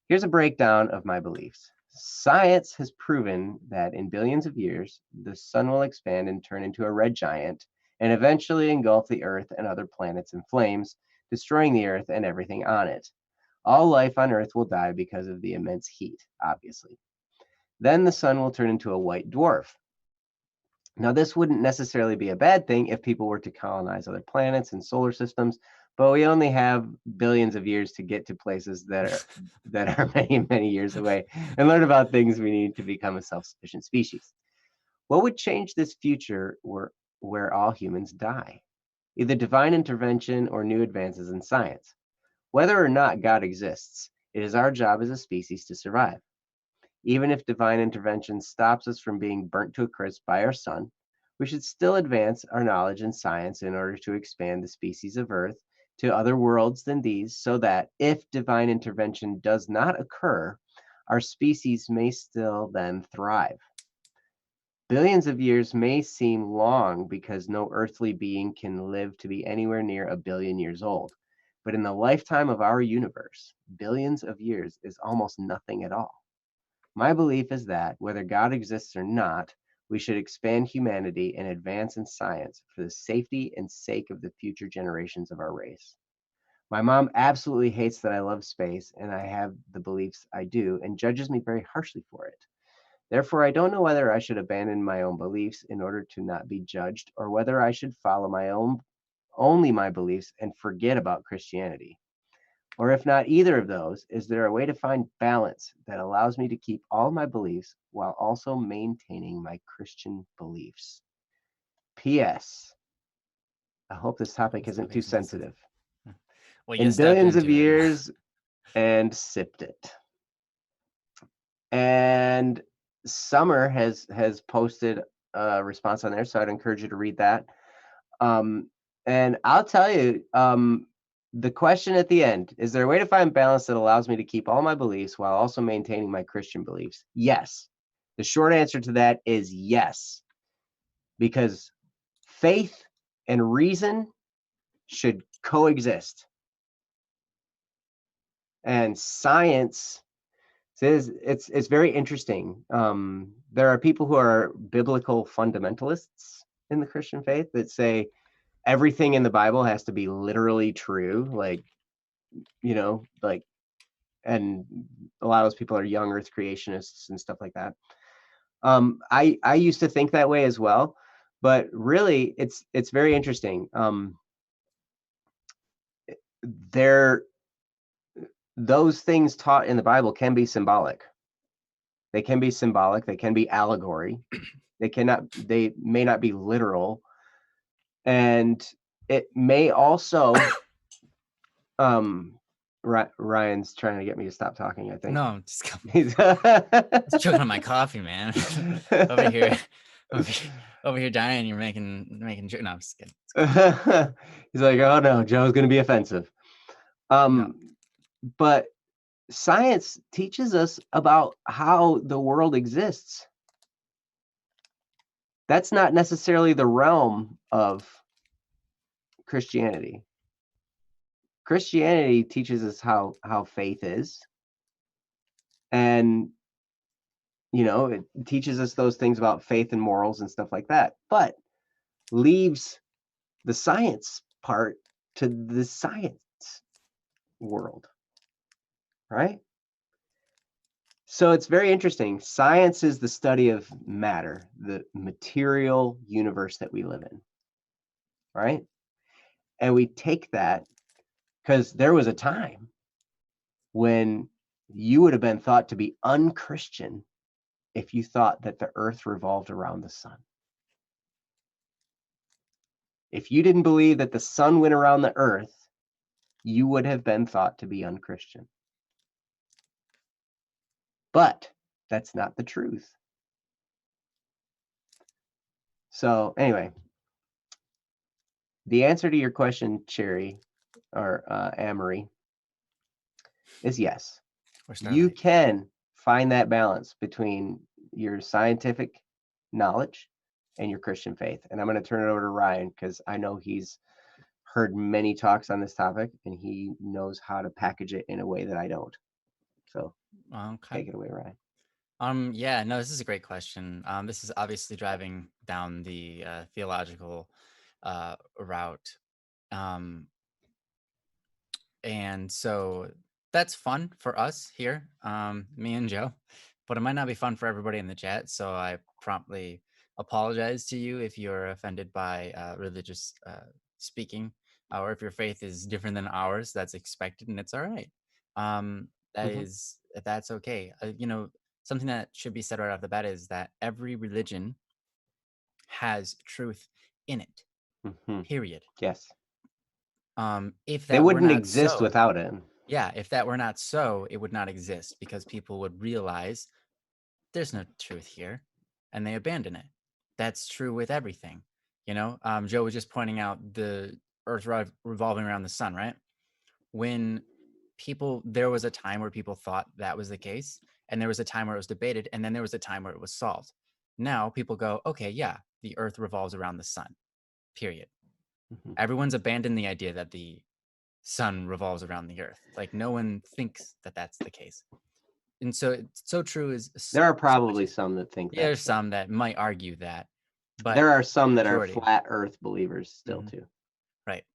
Here's a breakdown of my beliefs. Science has proven that in billions of years, the sun will expand and turn into a red giant and eventually engulf the Earth and other planets in flames, destroying the Earth and everything on it. All life on Earth will die because of the immense heat, obviously. Then the sun will turn into a white dwarf. Now, this wouldn't necessarily be a bad thing if people were to colonize other planets and solar systems, but we only have billions of years to get to places that are many, many years away and learn about things we need to become a self-sufficient species. What would change this future where all humans die? Either divine intervention or new advances in science. Whether or not God exists, it is our job as a species to survive. Even if divine intervention stops us from being burnt to a crisp by our sun, we should still advance our knowledge in science in order to expand the species of Earth to other worlds than these, so that if divine intervention does not occur, our species may still then thrive. Billions of years may seem long because no earthly being can live to be anywhere near a billion years old. But in the lifetime of our universe, billions of years is almost nothing at all. My belief is that, whether God exists or not, we should expand humanity and advance in science for the safety and sake of the future generations of our race. My mom absolutely hates that I love space and I have the beliefs I do and judges me very harshly for it. Therefore, I don't know whether I should abandon my own beliefs in order to not be judged or whether I should follow my own only my beliefs and forget about Christianity. Or if not either of those, is there a way to find balance that allows me to keep all my beliefs while also maintaining my Christian beliefs? P.S. I hope this topic This isn't too makes no sense. sensitive. Well, you In stepped billions of into it. years and sipped it. And Summer has posted a response on there, so I'd encourage you to read that. And I'll tell you, the question at the end, is there a way to find balance that allows me to keep all my beliefs while also maintaining my Christian beliefs? Yes. The short answer to that is yes, because faith and reason should coexist. And science says it's very interesting. There are people who are biblical fundamentalists in the Christian faith that say everything in the Bible has to be literally true, like, like, and a lot of those people are young earth creationists and stuff like that. I used to think that way as well, but really it's very interesting. There Those things taught in the Bible can be symbolic. They can be symbolic, they can be allegory. They may not be literal. And it may also Ryan's trying to get me to stop talking, I think. No, I'm just He's choking on my coffee, man. over here, over here dying. You're making. No, I'm just kidding. He's like, oh no, Joe's gonna be offensive. No. But science teaches us about how the world exists. That's not necessarily the realm of Christianity. Christianity teaches us how faith is, and it teaches us those things about faith and morals and stuff like that, but leaves the science part to the science world, right? So it's very interesting. Science is the study of matter, the material universe that we live in, right? And we take that because there was a time when you would have been thought to be unchristian if you thought that the earth revolved around the sun. If you didn't believe that the sun went around the earth, you would have been thought to be unchristian. But that's not the truth. So anyway, the answer to your question, Cherry, or Amory, is yes. You can find that balance between your scientific knowledge and your Christian faith. And I'm going to turn it over to Ryan because I know he's heard many talks on this topic and he knows how to package it in a way that I don't. So take it away, Ryan. Yeah, no, this is a great question. This is obviously driving down the theological route. And so that's fun for us here, me and Joe, but it might not be fun for everybody in the chat. So I promptly apologize to you if you're offended by religious speaking, or if your faith is different than ours. That's expected, and it's all right. That's okay. Something that should be said right off the bat is that every religion has truth in it. Period. Yes. If that they wouldn't were not exist so, without it. Yeah, if that were not so, it would not exist because people would realize there's no truth here and they abandon it. That's true with everything. Joe was just pointing out the earth revolving around the sun, right? There was a time where people thought that was the case, and there was a time where it was debated, and then there was a time where it was solved. Now people go, okay, yeah, the earth revolves around the sun, period. Everyone's abandoned the idea that the sun revolves around the earth. Like, no one thinks that that's the case. And so it's so true is there are probably some that think that. There's some that might argue that, but there are some that are flat earth believers still too. Right.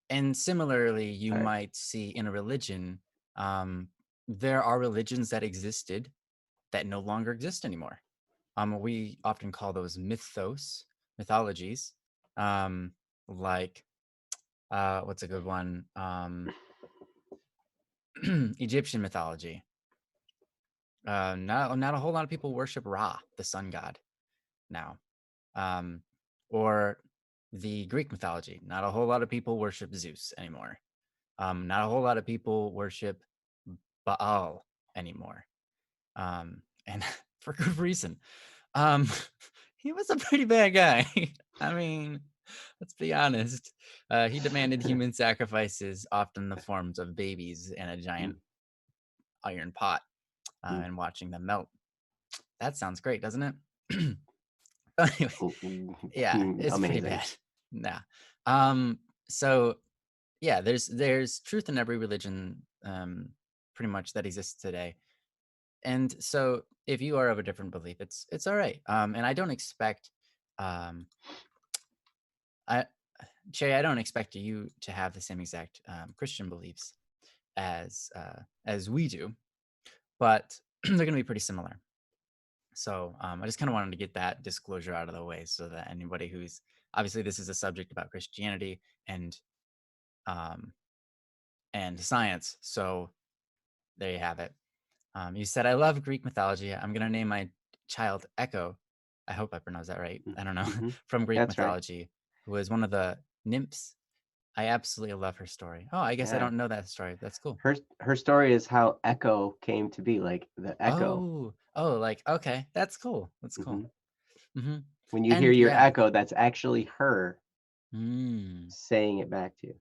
And similarly, you might see in a religion, there are religions that existed that no longer exist anymore. We often call those mythologies. Like what's a good one? Egyptian mythology. Not a whole lot of people worship Ra, the sun god, now. Or the Greek mythology. Not a whole lot of people worship Zeus anymore. Not a whole lot of people worship Baal anymore. And for good reason. He was a pretty bad guy. I mean, Let's be honest. He demanded human sacrifices, often in the forms of babies in a Mm, giant iron pot, mm, and watching them melt. That sounds great, doesn't it? Anyway, yeah, it's pretty amazing. bad. Nah. Um, so yeah, there's truth in every religion, pretty much that exists today. And so if you are of a different belief, it's all right. And I don't expect um I Shay, I don't expect you to have the same exact Christian beliefs as we do, but they're going to be pretty similar. So I just kind of wanted to get that disclosure out of the way, so that anybody who's obviously this is a subject about Christianity and um, and science. So there you have it. You said I love Greek mythology. I'm gonna name my child Echo. I hope I pronounced that right. I don't know. Mm-hmm. From Greek That's right. mythology, who is one of the nymphs. I absolutely love her story. Oh, I guess I Yeah. don't know that story. That's cool. Her story is how Echo came to be, like the echo. Oh, like okay, that's cool. That's cool. Hmm. Hmm. When you hear And your yeah, echo, that's actually her mm, saying it back to you.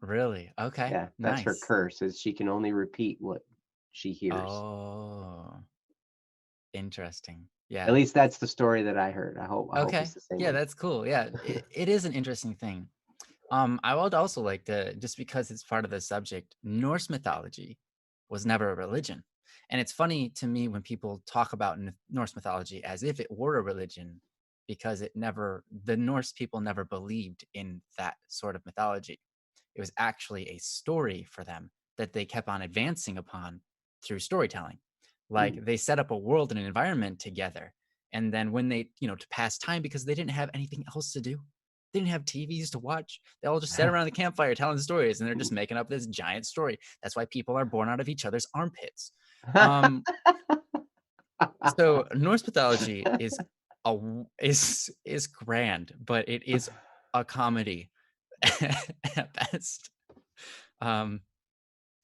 really? Okay, Yeah, that's her nice. curse, is she can only repeat what she hears. Oh, interesting. At Yeah. least that's the story that I heard. I hope it's Okay. the same Yeah, one. that's cool. Yeah, it is an interesting thing. I would also like to, just because it's part of the subject, Norse mythology was never a religion. And it's funny to me when people talk about Norse mythology as if it were a religion, because the Norse people never believed in that sort of mythology. It was actually a story for them that they kept on advancing upon through storytelling. Mm. Like they set up a world and an environment together. And then when they, to pass time, because they didn't have anything else to do, they didn't have TVs to watch. They all just sat around the campfire telling stories, and they're just making up this giant story. That's why people are born out of each other's armpits. Um, so Norse mythology is grand, but it is a comedy at best. Um,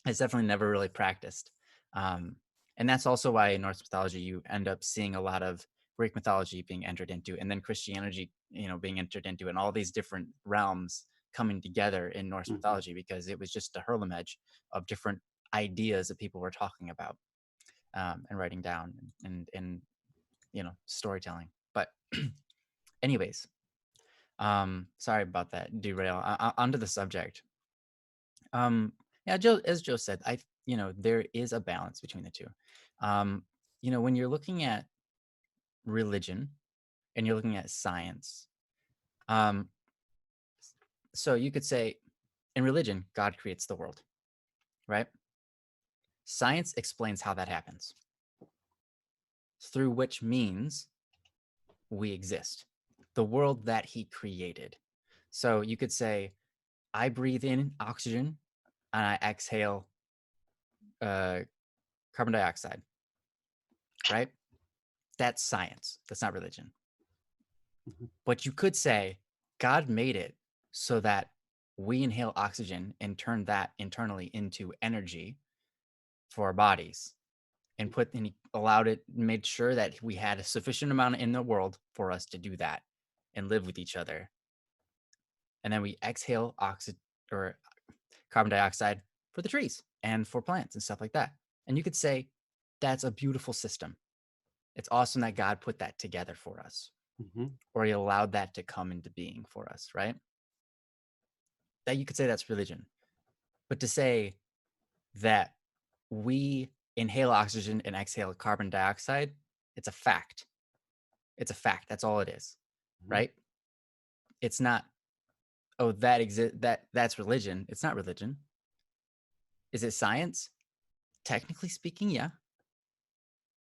it's definitely never really practiced. Um, and that's also why in Norse mythology you end up seeing a lot of Greek mythology being entered into, and then Christianity, being entered into, and all these different realms coming together in Norse Mhm. mythology, because it was just a hurlemage of different ideas that people were talking about, and writing down, and storytelling. But anyways, sorry about that derail. Onto the subject. Yeah, as Joe said, there is a balance between the two. Um, when you're looking at religion and you're looking at science, um, so you could say in religion, God creates the world, right? Science explains how that happens, through which means we exist, the world that he created. So you could say, I breathe in oxygen and I exhale uh, carbon dioxide, right? That's science. That's not religion. Mhm. But you could say God made it so that we inhale oxygen and turn that internally into energy for our bodies, and he allowed it, made sure that we had a sufficient amount in the world for us to do that and live with each other. And then we exhale oxygen or carbon dioxide for the trees and for plants and stuff like that. And you could say that's a beautiful system. It's awesome that God put that together for us, Mhm. or he allowed that to come into being for us, right? That you could say that's religion. But to say that we inhale oxygen and exhale carbon dioxide, it's a fact. It's a fact. That's all it is, Mhm. right? It's not, oh, that's religion. It's not religion. Is it science? Technically speaking, yeah.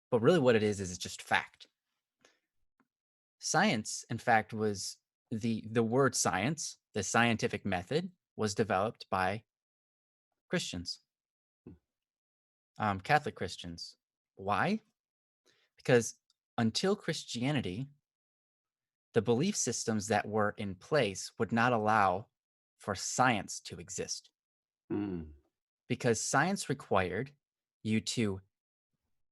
But really what it is it's just fact. Science, in fact, was the word science, the scientific method, was developed by Christians, Catholic Christians. Why? Because until Christianity, the belief systems that were in place would not allow for science to exist, Mm. because science required you to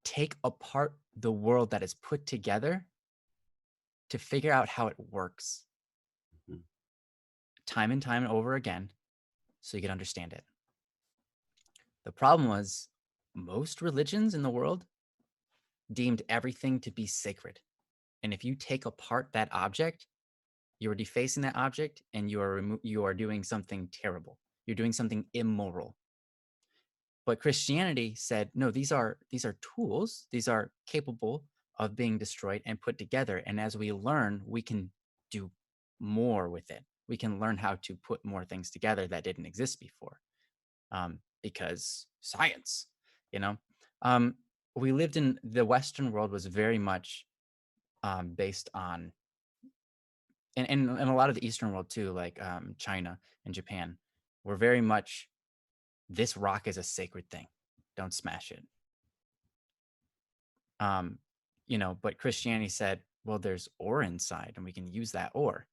take apart the world that is put together to figure out how it works. Mhm. time and time over again so you could understand it. The problem was most religions in the world deemed everything to be sacred. And if you take apart that object, you are defacing that object and you are doing something terrible. You're doing something immoral. But Christianity said, no, these are tools. These are capable of being destroyed and put together. And as we learn, we can do more with it. We can learn how to put more things together that didn't exist before, because science, you know. Um, we lived in the Western world was very much based on, and a lot of the Eastern world too, like China and Japan, were very much, this rock is a sacred thing. Don't smash it. But Christianity said, well, there's ore inside and we can use that ore,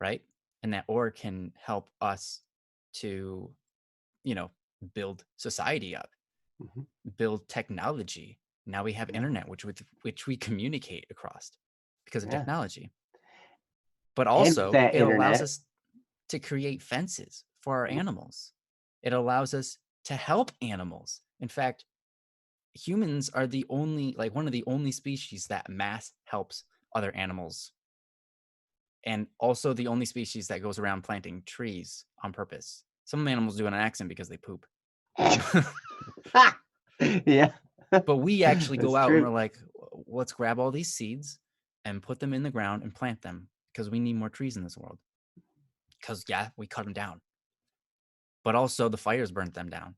right? And that ore can help us to, build society up, build technology. Now we have internet, which we communicate across because of technology. But also it allows us to create fences for our animals. It allows us to help animals. In fact, humans are one of the only species that mass helps other animals, and also the only species that goes around planting trees on purpose. Some animals do it on accident because they poop. Yeah. But we actually go out true. and we're like, let's grab all these seeds and put them in the ground and plant them because we need more trees in this world. Because, we cut them down. But also the fires burnt them down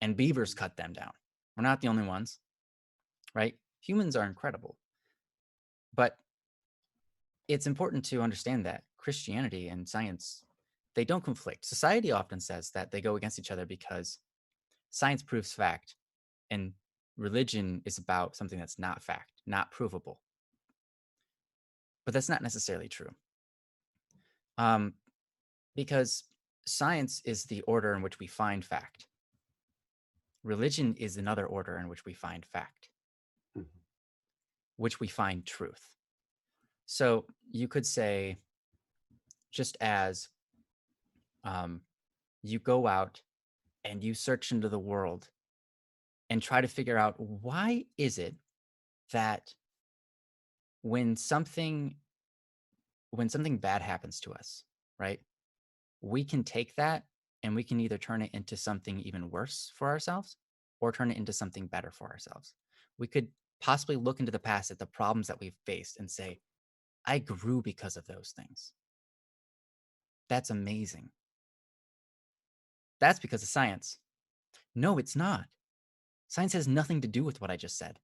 and beavers cut them down. We're not the only ones, right? Humans are incredible. But it's important to understand that Christianity and science, they don't conflict. Society often says that they go against each other because science proves fact, and religion is about something that's not fact, not provable. But that's not necessarily true. Because science is the order in which we find fact. Religion is another order in which we find fact, which we find truth. So you could say, just as you go out and you search into the world and try to figure out, why is it that when something bad happens to us, right, we can take that and we can either turn it into something even worse for ourselves or turn it into something better for ourselves. We could possibly look into the past at the problems that we've faced and say, I grew because of those things. That's amazing. That's because of science. No, it's not. Science has nothing to do with what I just said.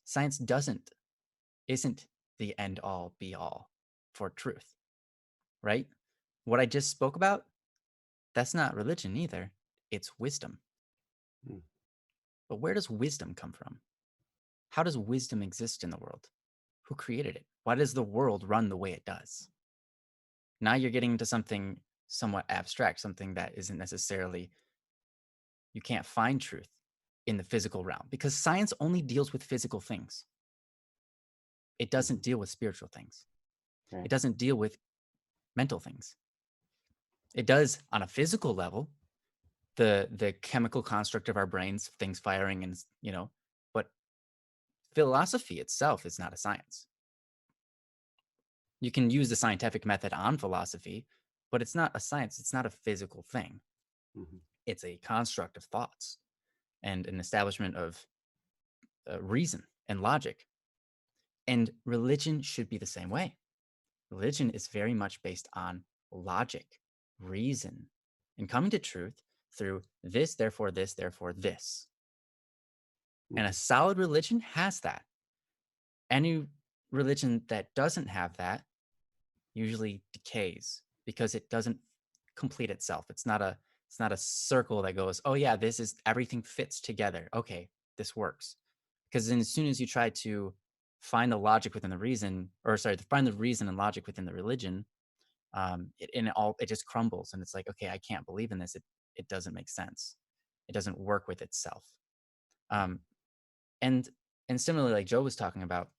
Science isn't the end all be all for truth, right? What I just spoke about, that's not religion either. It's wisdom. But where does wisdom come from? How does wisdom exist in the world? Who created it? Why does the world run the way it does? Now you're getting into something somewhat abstract, something that isn't necessarily, you can't find truth in the physical realm because science only deals with physical things. It doesn't deal with spiritual things. Right. It doesn't deal with mental things. It does on a physical level, the chemical construct of our brains, things firing, and but philosophy itself is not a science. You can use the scientific method on philosophy, but it's not a science. It's not a physical thing. It's a construct of thoughts and an establishment of reason and logic. And religion should be the same way. Religion is very much based on logic, reason, and coming to truth through this, therefore this, therefore this. And a solid religion has that. Any religion that doesn't have that usually decays because it doesn't complete itself. It's not a circle that goes, oh yeah, this is, everything fits together. Okay, this works. Because then as soon as you try to find the logic within the reason, find the reason and logic within the religion, it just crumbles, and it's like, okay, I can't believe in this. It doesn't make sense. It doesn't work with itself. And similarly, like Joe was talking about,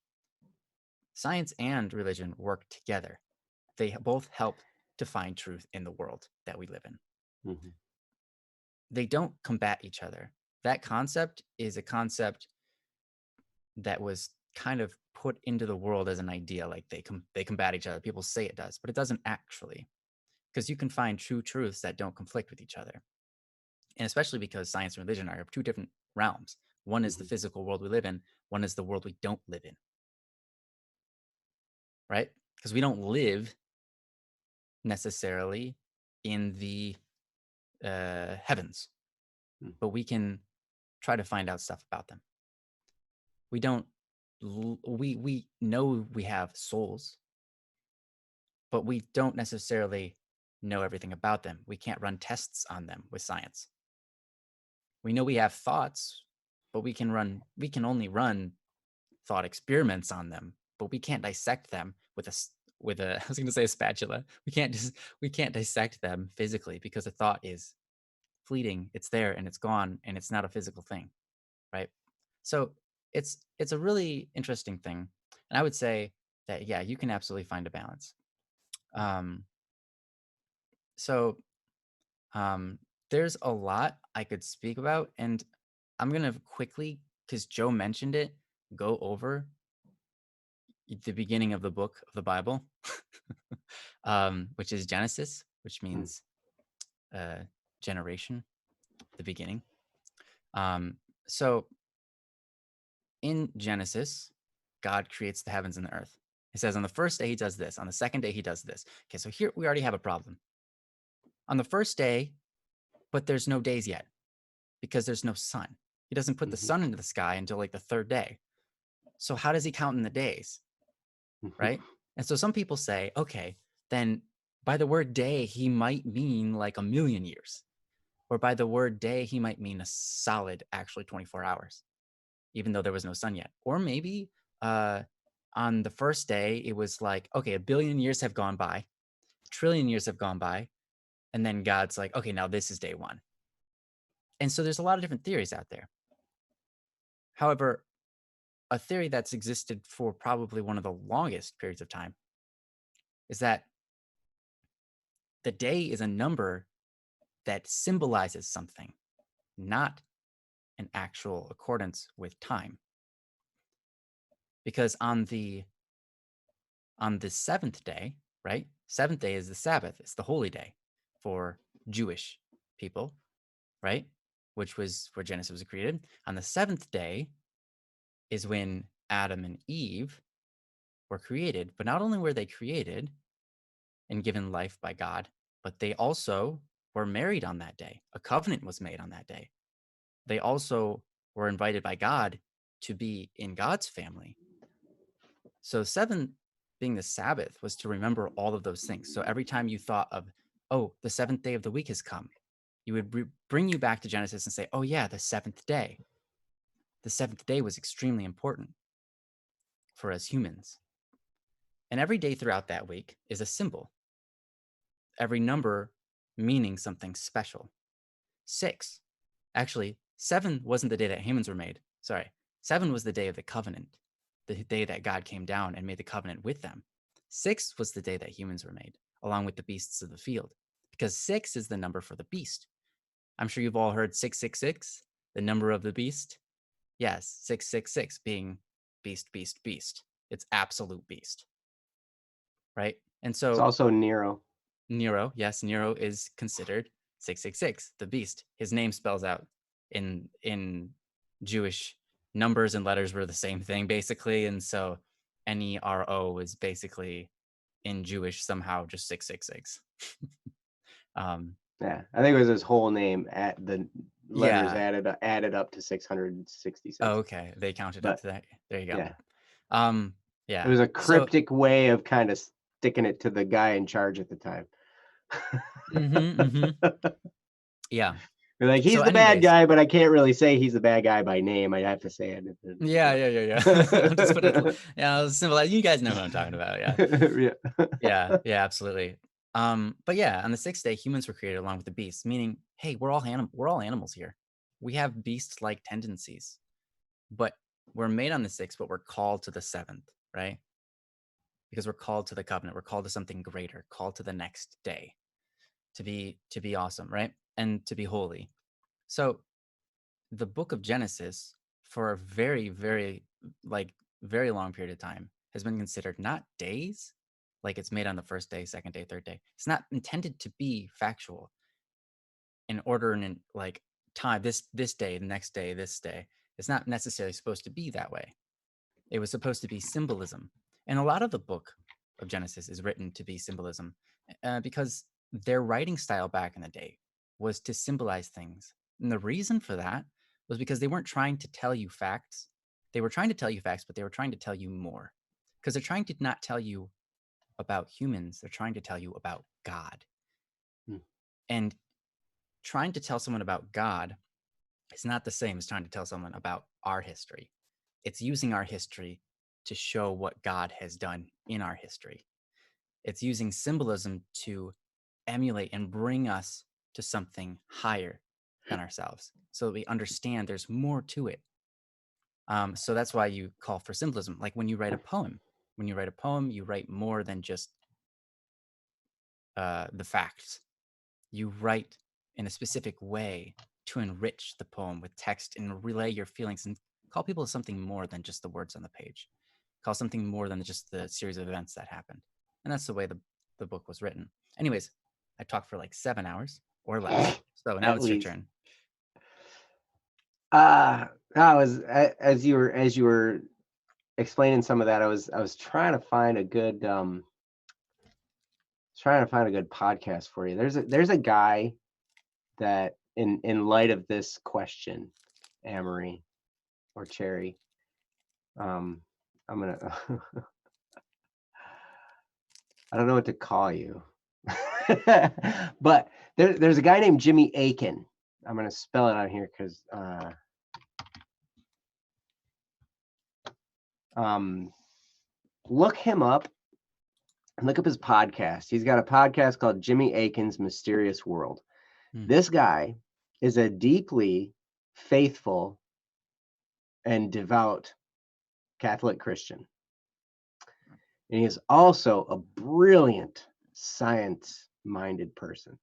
science and religion work together. They both help to find truth in the world that we live in. Mhm. They don't combat each other. That concept is a concept that was kind of put into the world as an idea, like they combat each other. People say it does, but it doesn't actually, because you can find true truths that don't conflict with each other. And especially because science and religion are two different realms. One is the Mhm. physical world we live in, one is the world we don't live in, right? Because we don't live necessarily in the heavens, Mm. but we can try to find out stuff about them. We don't we know we have souls, but we don't necessarily know everything about them. We can't run tests on them with science. We know we have thoughts, but we can only run thought experiments on them, but we can't dissect them with a I was going to say a spatula. We can't dissect them physically because a thought is fleeting. It's there and it's gone and it's not a physical thing, right? So it's a really interesting thing. And I would say that yeah, you can absolutely find a balance. Um so um there's a lot I could speak about, and I'm going to quickly, cuz Joe mentioned it, go over the beginning of the book of the Bible, which is Genesis, which Mm. means uh, generation, the beginning. Um, so in Genesis, God creates the heavens and the earth. He says on the first day he does this, on the second day he does this. Okay, so here we already have a problem. On the first day, but there's no days yet because there's no sun. He doesn't put the Mhm. sun into the sky until like the third day. So how does he count in the days? Mhm. Right? And so some people say, okay, then by the word day, he might mean like a million years. Or by the word day, he might mean a solid, actually 24 hours, even though there was no sun yet. Or maybe uh, on the first day, it was like, okay, a billion years have gone by, a trillion years have gone by. And then God's like, okay, now this is day one. And so there's a lot of different theories out there. However, a theory that's existed for probably one of the longest periods of time is that the day is a number that symbolizes something, not an actual accordance with time. Because on the seventh day, right? Seventh day is the Sabbath. It's the holy day for Jewish people, right? Which was where Genesis was created. On the seventh day is when Adam and Eve were created. But not only were they created and given life by God, but they also were married on that day. A covenant was made on that day. They also were invited by God to be in God's family. So seven being the Sabbath was to remember all of those things. So every time you thought of, oh, the seventh day of the week has come, you would bring you back to Genesis and say, oh yeah, the seventh day. The seventh day was extremely important for us humans. And every day throughout that week is a symbol. Every number meaning something special. 6. Actually, 7 wasn't the day that humans were made. Sorry. 7 was the day of the covenant, the day that God came down and made the covenant with them. 6 was the day that humans were made, along with the beasts of the field, because 6 is the number for the beast. I'm sure you've all heard 666, the number of the beast. Yes, 666 being beast, beast, beast. It's absolute beast, right? And It's so also Nero. Nero, yes, Nero is considered 666, the beast. His name spells out in Jewish numbers and letters were the same thing basically, and so Nero is basically in Jewish somehow just 666. um Yeah, I think it was his whole name at the letters yeah. added up to 666. Oh, okay. They counted up But to that. There you go. yeah, Um it yeah. was a So cryptic way of kind of sticking it to the guy in charge at the time. mhm. Yeah. You're like, So he's the bad anyways, guy, but I can't really say he's the bad guy by name. I have to say it. yeah. I'll just put it yeah, I'll simple. You guys know who I'm talking about, yeah. Yeah. Yeah, absolutely. But yeah, on the sixth day, humans were created along with the beasts, meaning, hey, we're all animals here. We have beast-like tendencies, but we're made on the sixth, but we're called to the seventh, right? because we're called to the covenant. We're called to something greater, called to the next day, to be awesome, right? And to be holy. So the book of Genesis, for a very, very, like, very long period of time, has been considered not days, like it's made on the first day, second day, third day. It's not intended to be factual in order and in like time, this day, the next day, this day. It's not necessarily supposed to be that way. It was supposed to be symbolism. And a lot of the book of Genesis is written to be symbolism, because their writing style back in the day was to symbolize things. And the reason for that was because they weren't trying to tell you facts. They were trying to tell you facts, but they were trying to tell you more. Because they're trying to not tell you about humans, they're trying to tell you about God. Hmm. And trying to tell someone about God is not the same as trying to tell someone about our history. It's using our history to show what God has done in our history. It's using symbolism to emulate and bring us to something higher than ourselves so that we understand there's more to it. So that's why you call for symbolism. Like when you write a poem, you write more than just the facts. You write in a specific way to enrich the poem with text and relay your feelings and call people to something more than just the words on the page. Call something more than just the series of events that happened. And that's the way the book was written. Anyways, I talked for like 7 hours or less. So now At it's your least. turn. I was as you were explaining some of that, I was trying to find a good podcast for you. There's a guy that in light of this question, Amory or Cherry, I'm gonna I don't know what to call you. But there's a guy named Jimmy Akin. I'm gonna spell it on here because look him up and look up his podcast. He's got a podcast called Jimmy Akin's Mysterious World. This guy is a deeply faithful and devout Catholic Christian. And he is also a brilliant science-minded person.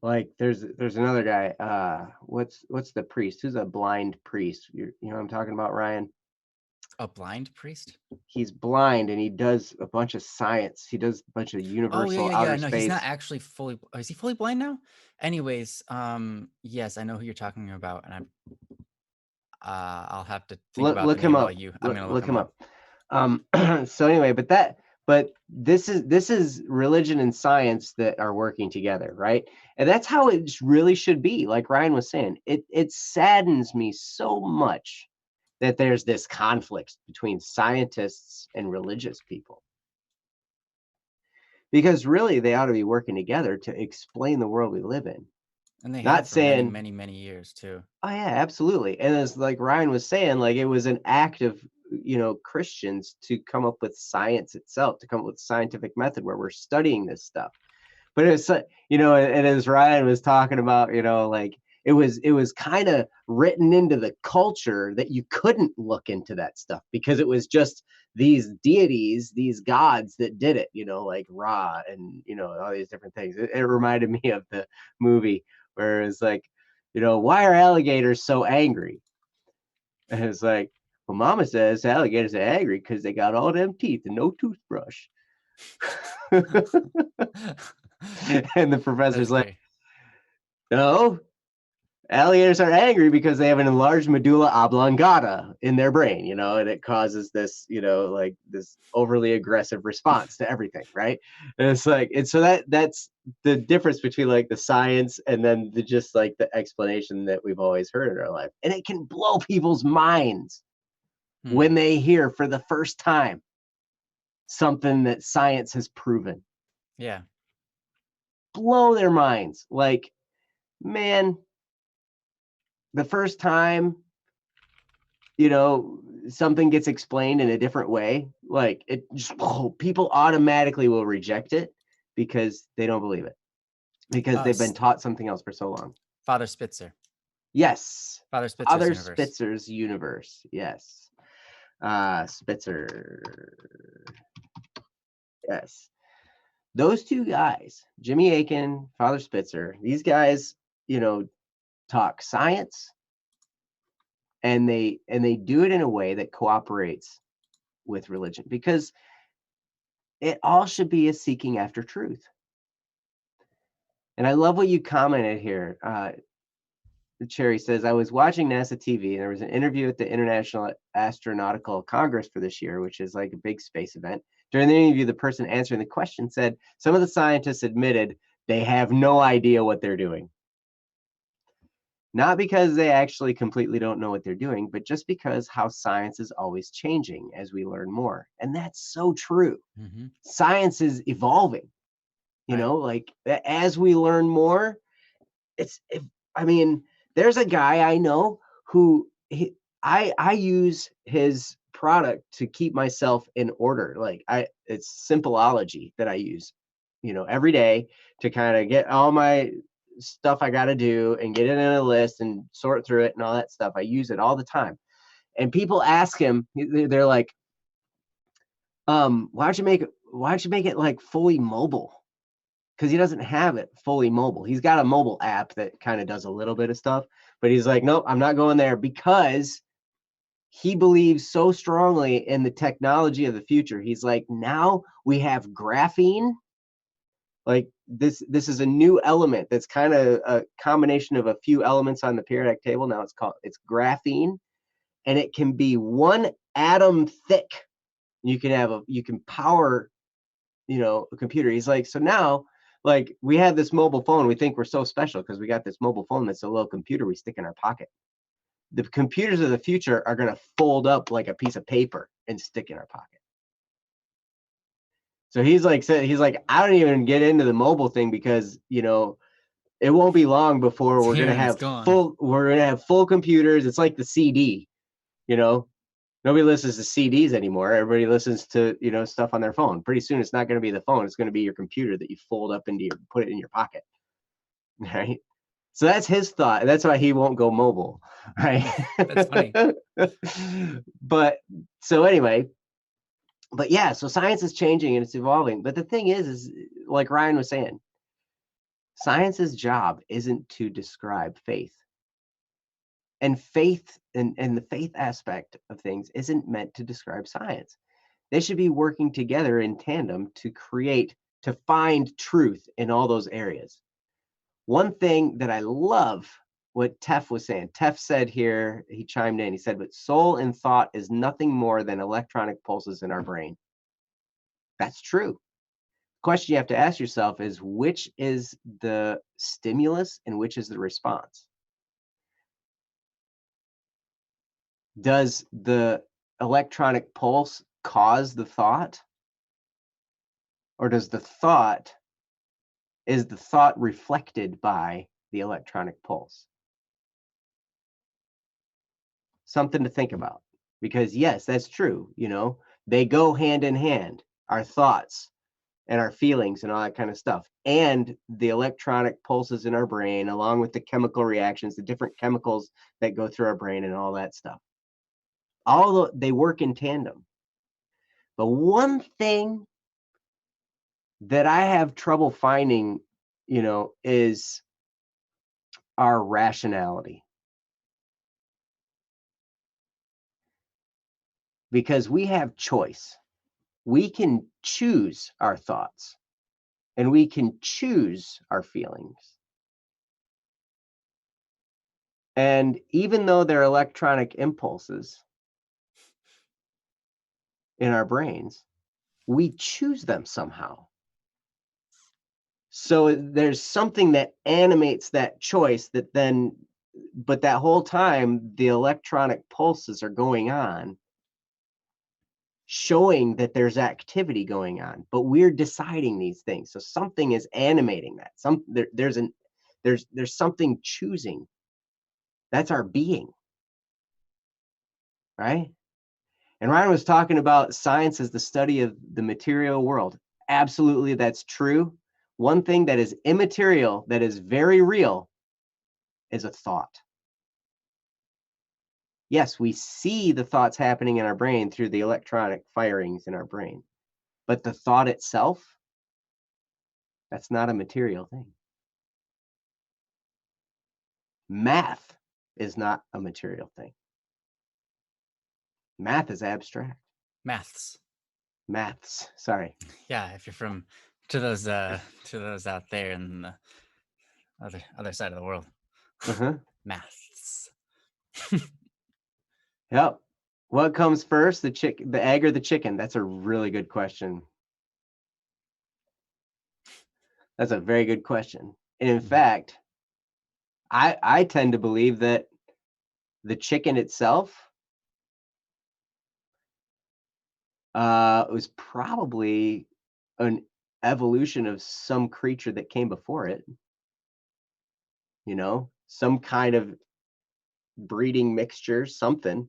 Like there's another guy. What's the priest? Who's a blind priest? You know what I'm talking about, Ryan? A blind priest? He's blind and he does a bunch of science. He does a bunch of universal outer No, space. he's not actually fully. Is he fully blind now? Anyways, yes, I know who you're talking about, and I'll have to think about look the him name up. while you. I'm gonna look him him up. So anyway, but this is religion and science that are working together, right? And that's how it really should be. Like Ryan was saying, it saddens me so much that there's this conflict between scientists and religious people. Because really they ought to be working together to explain the world we live in. And they Not have for saying many years too. Oh yeah, absolutely. And as like Ryan was saying, like it was an act of Christians to come up with science itself, to come up with scientific method where we're studying this stuff. But it's and as Ryan was talking about, like it was kind of written into the culture that you couldn't look into that stuff because it was just these deities, these gods that did it, like Ra and all these different things. It reminded me of the movie where it's like, why are alligators so angry? And it's like, well, Mama says alligators are angry because they got all them teeth and no toothbrush. And the professor's like, no, alligators are angry because they have an enlarged medulla oblongata in their brain, and it causes this, like this overly aggressive response to everything, right? And it's like, and so that's the difference between like the science and then just like the explanation that we've always heard in our life. And it can blow people's minds when they hear for the first time something that science has proven. Yeah. Blow their minds. Like, man, the first time something gets explained in a different way, like it just people automatically will reject it because they don't believe it, because they've been taught something else for so long. Father Spitzer. Yes. Father Spitzer's universe. Spitzer's universe. Yes. Spitzer. Yes. Those two guys, Jimmy Akin, Father Spitzer, these guys, talk science, and they do it in a way that cooperates with religion, because it all should be a seeking after truth. And I love what you commented here. Cherry says, I was watching NASA TV, and there was an interview at the International Astronautical Congress for this year, which is like a big space event. During the interview, the person answering the question said, some of the scientists admitted they have no idea what they're doing. Not because they actually completely don't know what they're doing, but just because how science is always changing as we learn more. And that's so true. Mm-hmm. Science is evolving, like as we learn more, there's a guy I know who I use his product to keep myself in order. Like it's Simpleology that I use, every day to kind of get all my stuff I got to do and get it in a list and sort through it and all that stuff. I use it all the time. And people ask him, they're like, why don't you make it like fully mobile? Because he doesn't have it fully mobile. He's got a mobile app that kind of does a little bit of stuff, but he's like, nope, I'm not going there, because he believes so strongly in the technology of the future. He's like, now we have graphene. Like this is a new element that's kind of a combination of a few elements on the periodic table. Now it's graphene, and it can be 1 atom thick. You can power, a computer. He's like, so now, like, we have this mobile phone. We think we're so special because we got this mobile phone that's a little computer we stick in our pocket. The computers of the future are going to fold up like a piece of paper and stick in our pocket. So he's like, I don't even get into the mobile thing because, it won't be long before we're going to have full computers. It's like the CD, Nobody listens to CDs anymore. Everybody listens to, stuff on their phone. Pretty soon it's not going to be the phone. It's going to be your computer that you fold up put it in your pocket. Right. So that's his thought. That's why he won't go mobile. Right. That's funny. But so anyway, but yeah, so science is changing and it's evolving. But the thing is like Ryan was saying, science's job isn't to describe faith. And faith and the faith aspect of things isn't meant to describe science. They should be working together in tandem to find truth in all those areas. One thing that I love what Tef was saying. Tef said here, he chimed in, he said, but soul and thought is nothing more than electronic pulses in our brain. That's true. The question you have to ask yourself is, which is the stimulus and which is the response? Does the electronic pulse cause the thought? Or is the thought reflected by the electronic pulse? Something to think about, because yes, that's true. They go hand in hand, our thoughts and our feelings and all that kind of stuff, and the electronic pulses in our brain, along with the chemical reactions, the different chemicals that go through our brain and all that stuff. They work in tandem. But one thing that I have trouble finding, is our rationality. Because we have choice. We can choose our thoughts and we can choose our feelings. And even though they're electronic impulses in our brains, we choose them somehow. So there's something that animates that choice but that whole time, the electronic pulses are going on, showing that there's activity going on, but we're deciding these things. So something is animating that. There's something choosing. That's our being, right? And Ryan was talking about science as the study of the material world. Absolutely, that's true. One thing that is immaterial, that is very real, is a thought. Yes, we see the thoughts happening in our brain through the electronic firings in our brain, but the thought itself, that's not a material thing. Math is not a material thing. Math is abstract. Maths. Maths, sorry. Yeah, if you're from to those out there in the other side of the world. Uh-huh. Maths. Yep. What comes first, the egg or the chicken? That's a really good question. That's a very good question. And in fact, I tend to believe that the chicken itself was probably an evolution of some creature that came before it. Some kind of breeding mixture, something,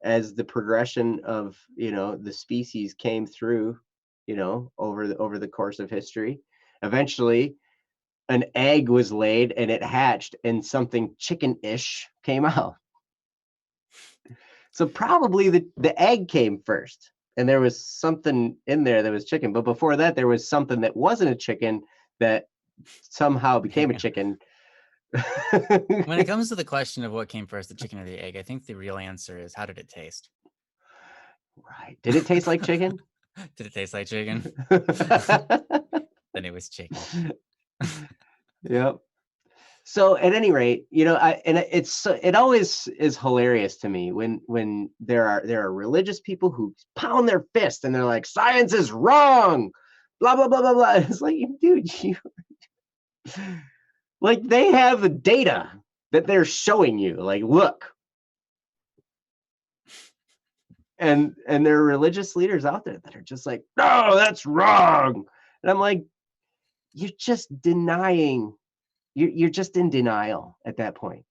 as the progression of the species came through, over the course of history. Eventually, an egg was laid and it hatched, and something chicken-ish came out. So probably the egg came first, and there was something in there that was chicken. But before that, there was something that wasn't a chicken that somehow became a chicken. When it comes to the question of what came first, the chicken or the egg, I think the real answer is, how did it taste? Right. Did it taste like chicken? Did it taste like chicken? Then it was chicken. Yep. So at any rate, it always is hilarious to me when there are religious people who pound their fist and they're like, science is wrong, blah blah blah blah blah. It's like, dude, like, they have the data that they're showing you, like, look. And there are religious leaders out there that are just like, no, that's wrong. And I'm like, you're just denying. You're just in denial at that point.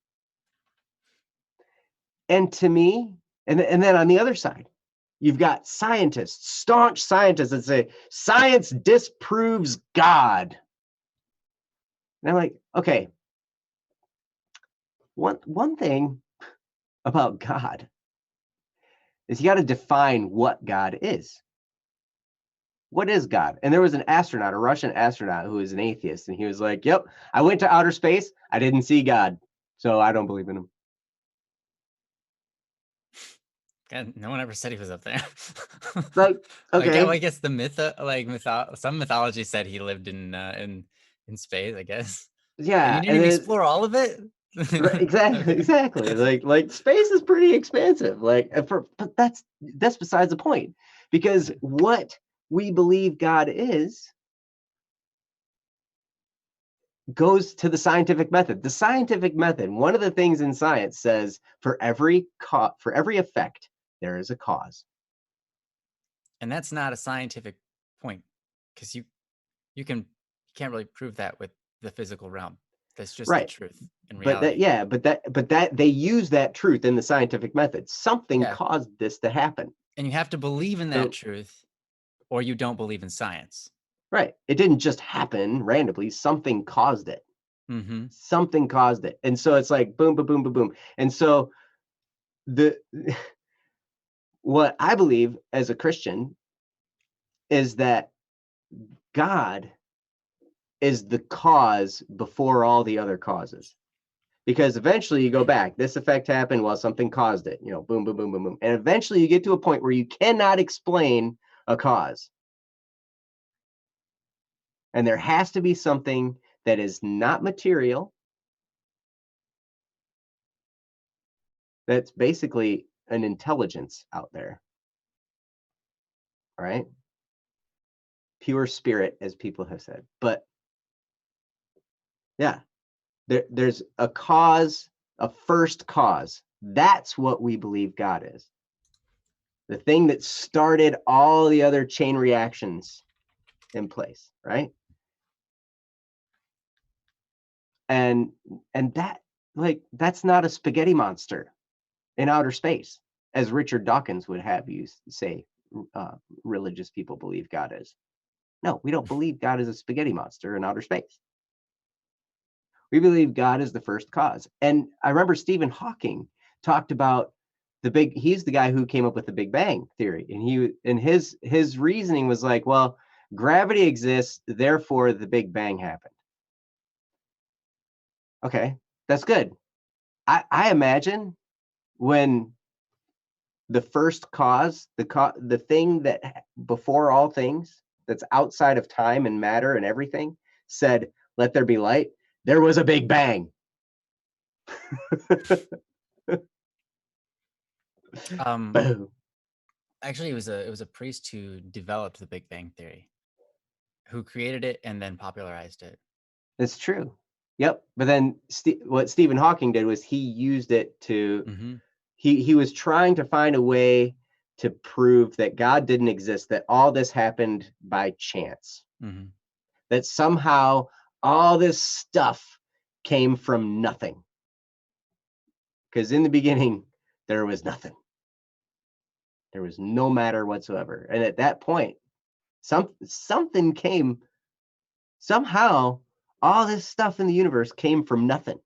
And to me, and then on the other side, you've got scientists, staunch scientists that say science disproves God. And I'm like, okay, one thing about God is you got to define what God is. What is God? And there was an astronaut, a Russian astronaut, who is an atheist, and he was like, yep, I went to outer space, I didn't see God, so I don't believe in him. God, no one ever said he was up there. Like, okay. I guess the some mythology said he lived in space, I guess. Yeah, and you didn't even explore all of it. Right, exactly. Like space is pretty expansive. But that's besides the point, because what we believe God is goes to the scientific method. The scientific method, one of the things in science says, for every effect, there is a cause. And that's not a scientific point, because you can't really prove that with the physical realm. That's just Right. the truth in But reality. that they use that truth in the scientific method. Something Yeah. caused this to happen. And you have to believe in that truth, or you don't believe in science. Right. It didn't just happen randomly. Something caused it. Mm-hmm. Something caused it. And so it's like boom, boom, boom, boom, boom. And so what I believe as a Christian is that God is the cause before all the other causes. Because eventually you go back, this effect happened, well, something caused it, boom, boom, boom, boom, boom. And eventually you get to a point where you cannot explain a cause. And there has to be something that is not material, that's basically an intelligence out there, right? Pure spirit, as people have said. But yeah, there's a cause, a first cause. That's what we believe God is. The thing that started all the other chain reactions in place, right? And that, like, that's not a spaghetti monster in outer space, as Richard Dawkins would have you say religious people believe God is. No, we don't believe God is a spaghetti monster in outer space. We believe God is the first cause. And I remember Stephen Hawking talked about he's the guy who came up with the Big Bang theory. And his reasoning was like, well, gravity exists, therefore the Big Bang happened. Okay, that's good. I imagine when the first cause, the thing that before all things, that's outside of time and matter and everything, said, let there be light, there was a Big Bang. Boom. Actually, it was a priest who developed the Big Bang theory, who created it and then popularized it. It's true. Yep. But then what Stephen Hawking did was he used it to he was trying to find a way to prove that God didn't exist, that all this happened by chance, that somehow all this stuff came from nothing. Because in the beginning, there was nothing. There was no matter whatsoever. And at that point, something came, somehow all this stuff in the universe came from nothing.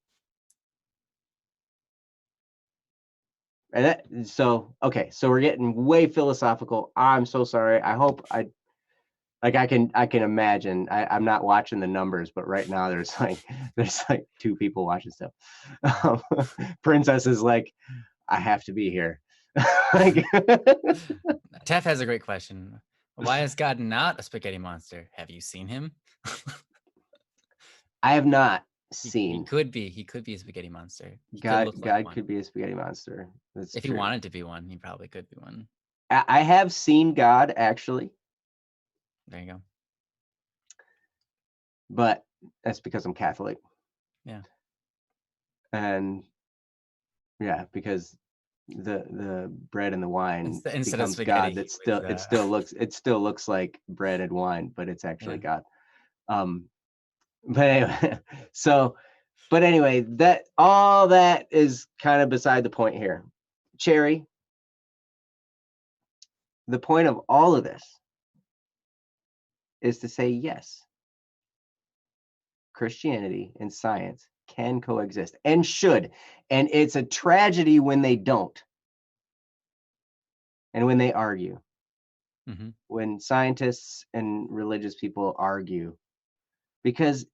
And so we're getting way philosophical. I'm so sorry. I hope I can imagine. I'm not watching the numbers, but right now there's like 2 people watching stuff. Princess is like, I have to be here. Tef has a great question. Why is God not a spaghetti monster? Have you seen him? I have not seen. He could be a spaghetti monster. God could be a spaghetti monster. That's if true. He wanted to be one, he probably could be one. I have seen God, actually. There you go. But that's because I'm Catholic. Yeah. And yeah, because the bread and the wine becomes God. That it still looks like bread and wine, but it's actually God. But anyway, but anyway, that all that is kind of beside the point here. Cherry, the point of all of this is to say yes, Christianity and science can coexist and should. And it's a tragedy when they don't. And when they argue. When scientists and religious people argue. Because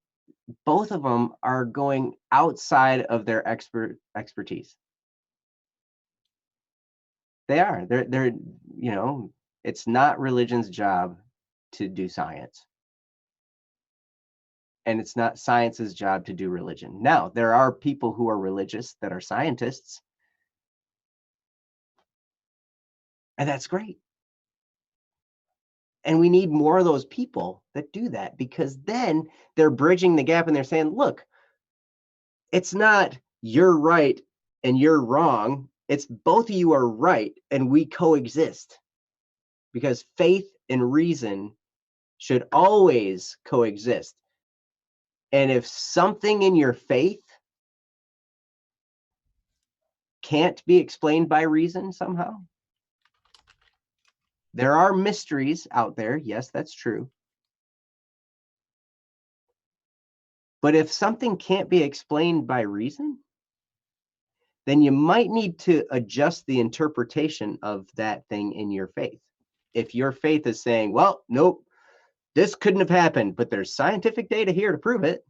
both of them are going outside of their expertise. They are. They're it's not religion's job to do science. And it's not science's job to do religion. Now, there are people who are religious that are scientists. And that's great. And we need more of those people that do that, because then they're bridging the gap and they're saying, look, it's not you're right and you're wrong. It's both of you are right and we coexist, because faith and reason should always coexist. And if something in your faith can't be explained by reason somehow, there are mysteries out there. Yes, that's true. But if something can't be explained by reason, then you might need to adjust the interpretation of that thing in your faith. If your faith is saying, well, nope, this couldn't have happened, but there's scientific data here to prove it,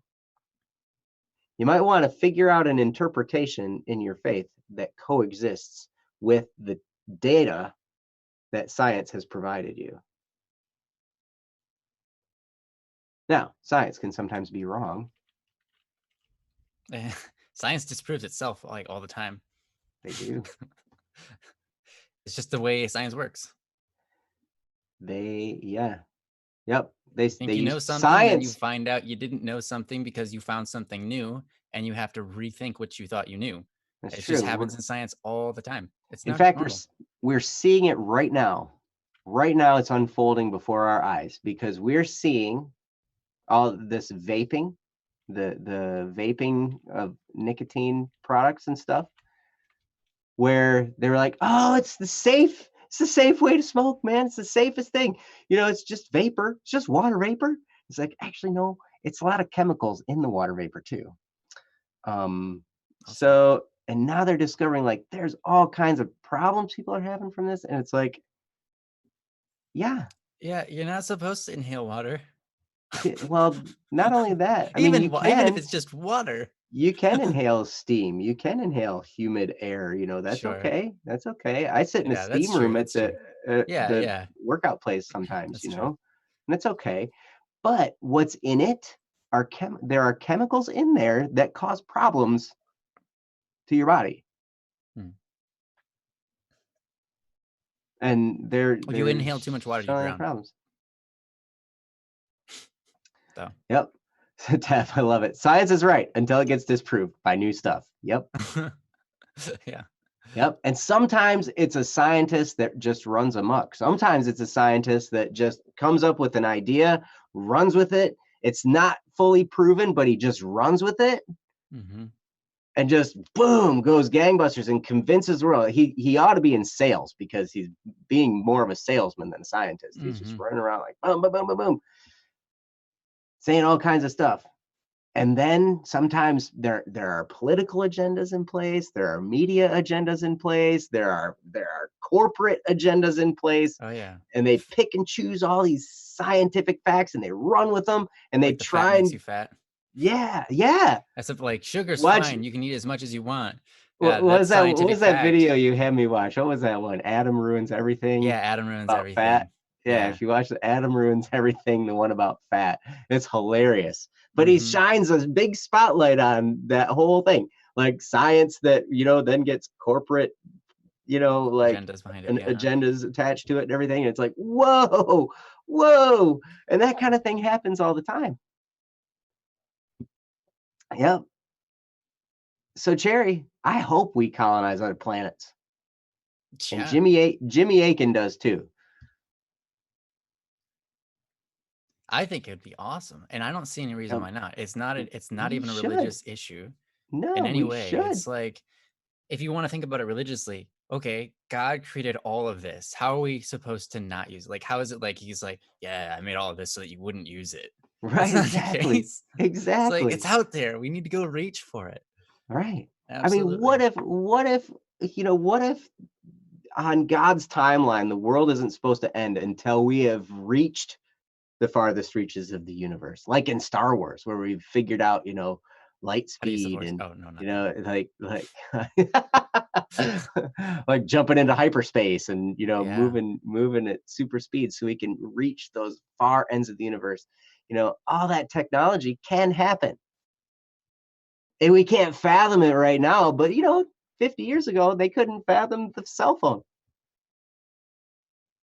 you might want to figure out an interpretation in your faith that coexists with the data that science has provided you. Now, science can sometimes be wrong. Science disproves itself like all the time. They do. It's just the way science works. Yep. They you know something, science. then you find out you didn't know something because you found something new, and you have to rethink what you thought you knew. That's it true. Just happens in science all the time. It's in fact normal. We're seeing it right now. Right now, it's unfolding before our eyes, because we're seeing all this vaping, the vaping of nicotine products and stuff, where they were like, oh, it's the safe way to smoke, man. It's the safest thing. It's just vapor. It's just water vapor. It's like, actually, no, it's a lot of chemicals in the water vapor too. So And now they're discovering like there's all kinds of problems people are having from this. And it's like, yeah, Yeah, you're not supposed to inhale water. well, not only that, I mean, Even if it's just water. you can inhale steam, you can inhale humid air, that's Sure. okay. That's okay. I sit in a Yeah, that's steam true. room at That's true. Yeah, the yeah, workout place sometimes, that's true. and it's okay. But what's in it are there are chemicals in there that cause problems to your body. Hmm. And If you they're inhale too much water, you showing drown. problems. So Yep. Tef, I love it. Science is right until it gets disproved by new stuff. Yep. yeah. Yep. And sometimes it's a scientist that just runs amok. Sometimes it's a scientist that just comes up with an idea, runs with it. It's not fully proven, but he just runs with it Mm-hmm. and just boom goes gangbusters and convinces the world. He ought to be in sales because he's being more of a salesman than a scientist. He's just Mm-hmm. running around like boom, boom, boom, boom, boom, saying all kinds of stuff. And then sometimes there are political agendas in place, there are media agendas in place, there are corporate agendas in place, Oh yeah. and they pick and choose all these scientific facts and they run with them and they Like the fat try makes and you fat. yeah. Except like sugar's Watch fine. You can eat as much as you want. what Yeah, was that's that what scientific was that fact. video you had me watch? What was that one? Adam ruins everything Yeah, Adam ruins about fat. everything. Yeah, Yeah. if you watch the Adam ruins everything, the one about fat, it's hilarious. But he Mm-hmm. shines a big spotlight on that whole thing, like science that then gets corporate, like Agendas behind it. Yeah. agendas attached to it and everything. And it's like, whoa, whoa, and that kind of thing happens all the time. Yep. So Cherry, I hope we colonize other planets, and Yeah. Jimmy Aiken does too. I think it'd be awesome. And I don't see any reason Um, why not. It's not we even a should. religious issue in No, any we way. should. It's like if you want to think about it religiously, okay, God created all of this. How are we supposed to not use it? Like, how is it like he's like, yeah, I made all of this so that you wouldn't use it? That's Right, not the exactly. case. It's like it's Exactly. out there. We need to go reach for it. Right. I mean, Absolutely. what if on God's timeline the world isn't supposed to end until we have reached the farthest reaches of the universe, like in Star Wars, where we've figured out, light How do you use the speed force? and Oh no, nothing. like like jumping into hyperspace and Yeah. moving at super speed so we can reach those far ends of the universe. All that technology can happen. And we can't fathom it right now, but 50 years ago they couldn't fathom the cell phone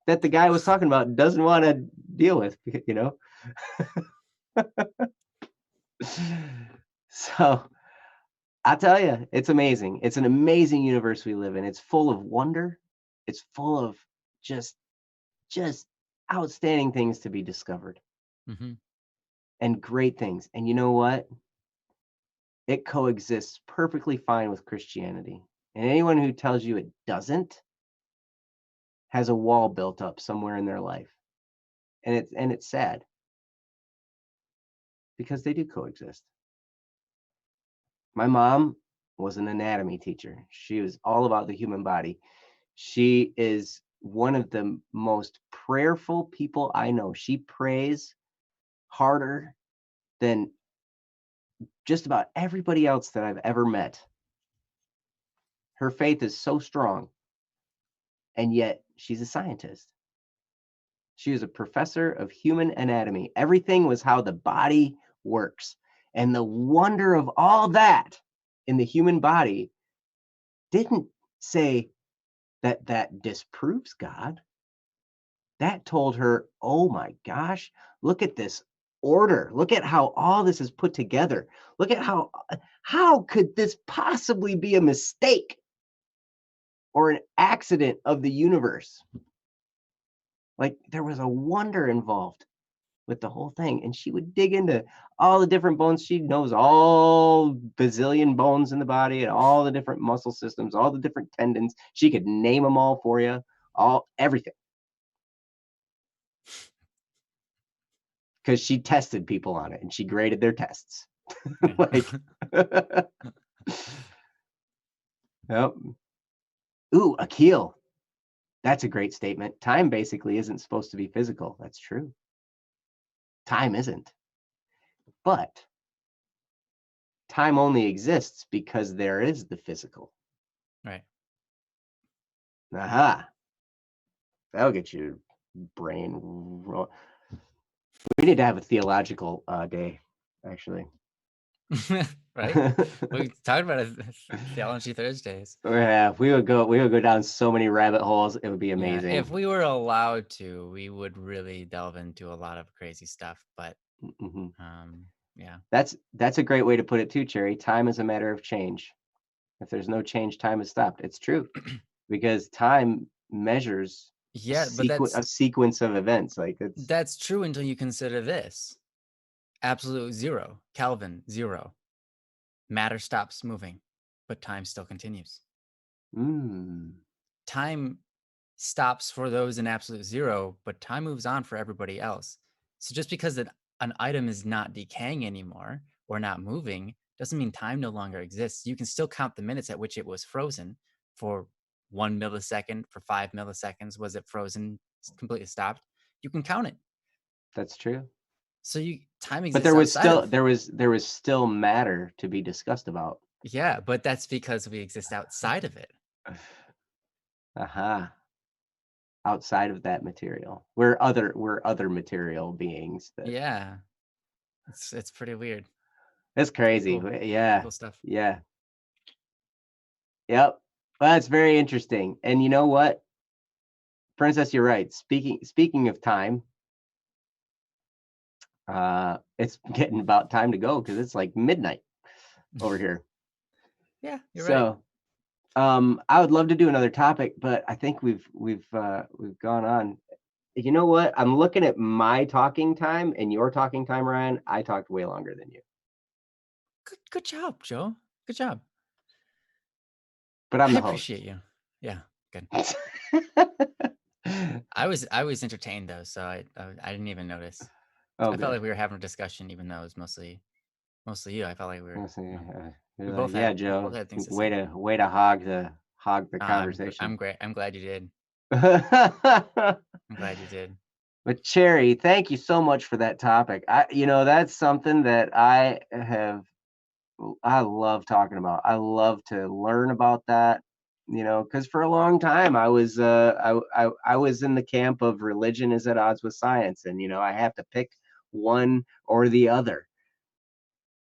that the guy was talking about doesn't want to deal with, you know. So I tell you, it's amazing. It's an amazing universe we live in. It's full of wonder. It's full of just just outstanding things to be discovered Mm-hmm. and great things. And you know what? It coexists perfectly fine with Christianity. And anyone who tells you it doesn't has a wall built up somewhere in their life. And it's sad because they do coexist. My mom was an anatomy teacher. She was all about the human body. She is one of the most prayerful people I know. She prays harder than just about everybody else that I've ever met. Her faith is so strong, and yet she's a scientist. She was a professor of human anatomy. Everything was how the body works. And the wonder of all that in the human body didn't say that that disproves God. That told her, oh my gosh, look at this order. Look at how all this is put together. Look at how could this possibly be a mistake or an accident of the universe? Like there was a wonder involved with the whole thing. And she would dig into all the different bones. She knows all bazillion bones in the body and all the different muscle systems, all the different tendons. She could name them all for you, all everything. Because she tested people on it and she graded their tests. Yeah. Like Yep. Ooh, Akil. That's a great statement. Time basically isn't supposed to be physical. That's true. Time isn't. But time only exists because there is the physical. Right. Aha. That'll get your brain. We need to have a theological day, actually. Right. We talked about it Theology Thursdays. Yeah, we would go down so many rabbit holes. It would be amazing. Yeah, if we were allowed to, we would really delve into a lot of crazy stuff. But Mhm. yeah, That's a great way to put it too, Cherry. Time is a matter of change. If there's no change, time is stopped. It's true because time measures yeah, but a sequence of events. Like it's that's true until you consider this: absolute zero, Kelvin, 0. Matter stops moving, but time still continues. Time stops for those in absolute zero, but time moves on for everybody else. So just because an item is not decaying anymore or not moving doesn't mean time no longer exists. You can still count the minutes at which it was frozen for 1 millisecond, for 5 milliseconds. Was it frozen, completely stopped? You can count it. That's true. So time But exists outside of. there was still matter to be discussed about. Yeah, but that's because we exist outside of it. Aha. Outside of that material. We're other material beings that Yeah, it's pretty weird. It's crazy. Cool. Yeah. Cool stuff. Yeah. Yep. Well, that's very interesting. And you know what? Princess, you're right. Speaking of time, it's getting about time to go because it's like midnight over here. Yeah, you're right. So I would love to do another topic, but I think we've gone on. You know what? I'm looking at my talking time and your talking time, Ryan. I talked way longer than you. Good job, Joe. Good job. But I'm I the host. appreciate you. Yeah, good. I was entertained though, so I didn't even notice. Oh, I felt good. like we were having a discussion, even though it was mostly you. I felt like we were. Let's see, We you're like, both yeah, had Joe, things to way say. to hog the conversation. I'm great. I'm glad you did. But I'm glad you did. Cherry, thank you so much for that topic. That's something that I love talking about. I love to learn about that, because for a long time I was in the camp of religion is at odds with science, and I have to pick one or the other.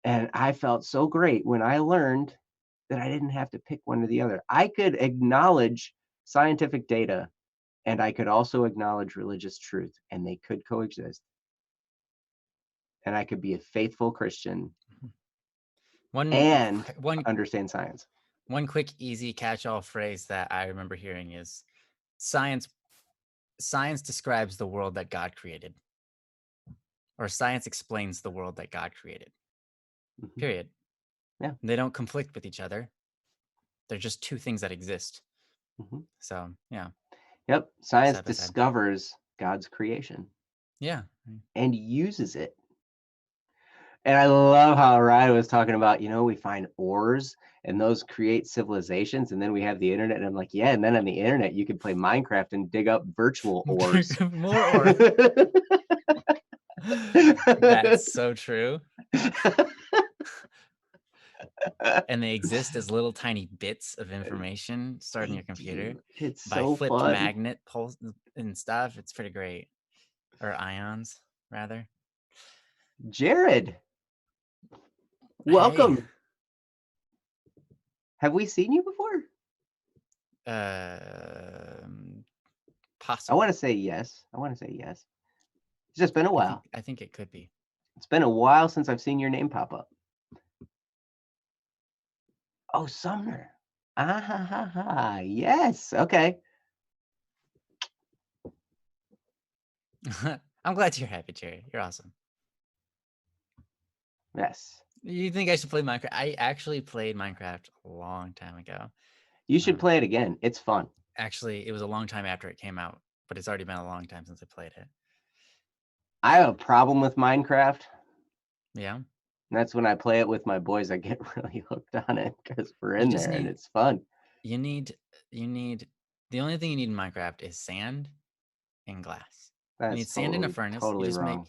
And I felt so great when I learned that I didn't have to pick one or the other. I could acknowledge scientific data and I could also acknowledge religious truth, and they could coexist. And I could be a faithful Christian and One understand science. one quick easy catch-all phrase that I remember hearing is science describes the world that God created. Or science explains the world that God created. Mhm. Period. Yeah. They don't conflict with each other. They're just two things that exist. Mhm. So, yeah. Yep. Science Side by side. discovers God's creation Yeah. and uses it. And I love how Ryan was talking about, we find ores and those create civilizations. And then we have the internet. And I'm like, yeah. And then on the internet, you can play Minecraft and dig up virtual ores. More ore. That's so true. And they exist as little tiny bits of information stored in your computer It's by so flipped fun. magnet pulse and stuff. It's pretty great. Or ions, rather. Jared, Hey. welcome. Have we seen you before? Possibly. I want to say yes. It's just been a while. I think it could be. It's been a while since I've seen your name pop up. Oh, Sumner. Ah, ha, ha, ha. Yes. Okay. I'm glad you're happy, Jerry. You're awesome. Yes. You think I should play Minecraft? I actually played Minecraft a long time ago. You should play it again. It's fun. Actually, it was a long time after it came out, but it's already been a long time since I played it. I have a problem with Minecraft. Yeah. And that's when I play it with my boys. I get really hooked on it because we're in there and it's fun. You need the only thing you need in Minecraft is sand and glass. You That's need sand in a totally, furnace. totally wrong.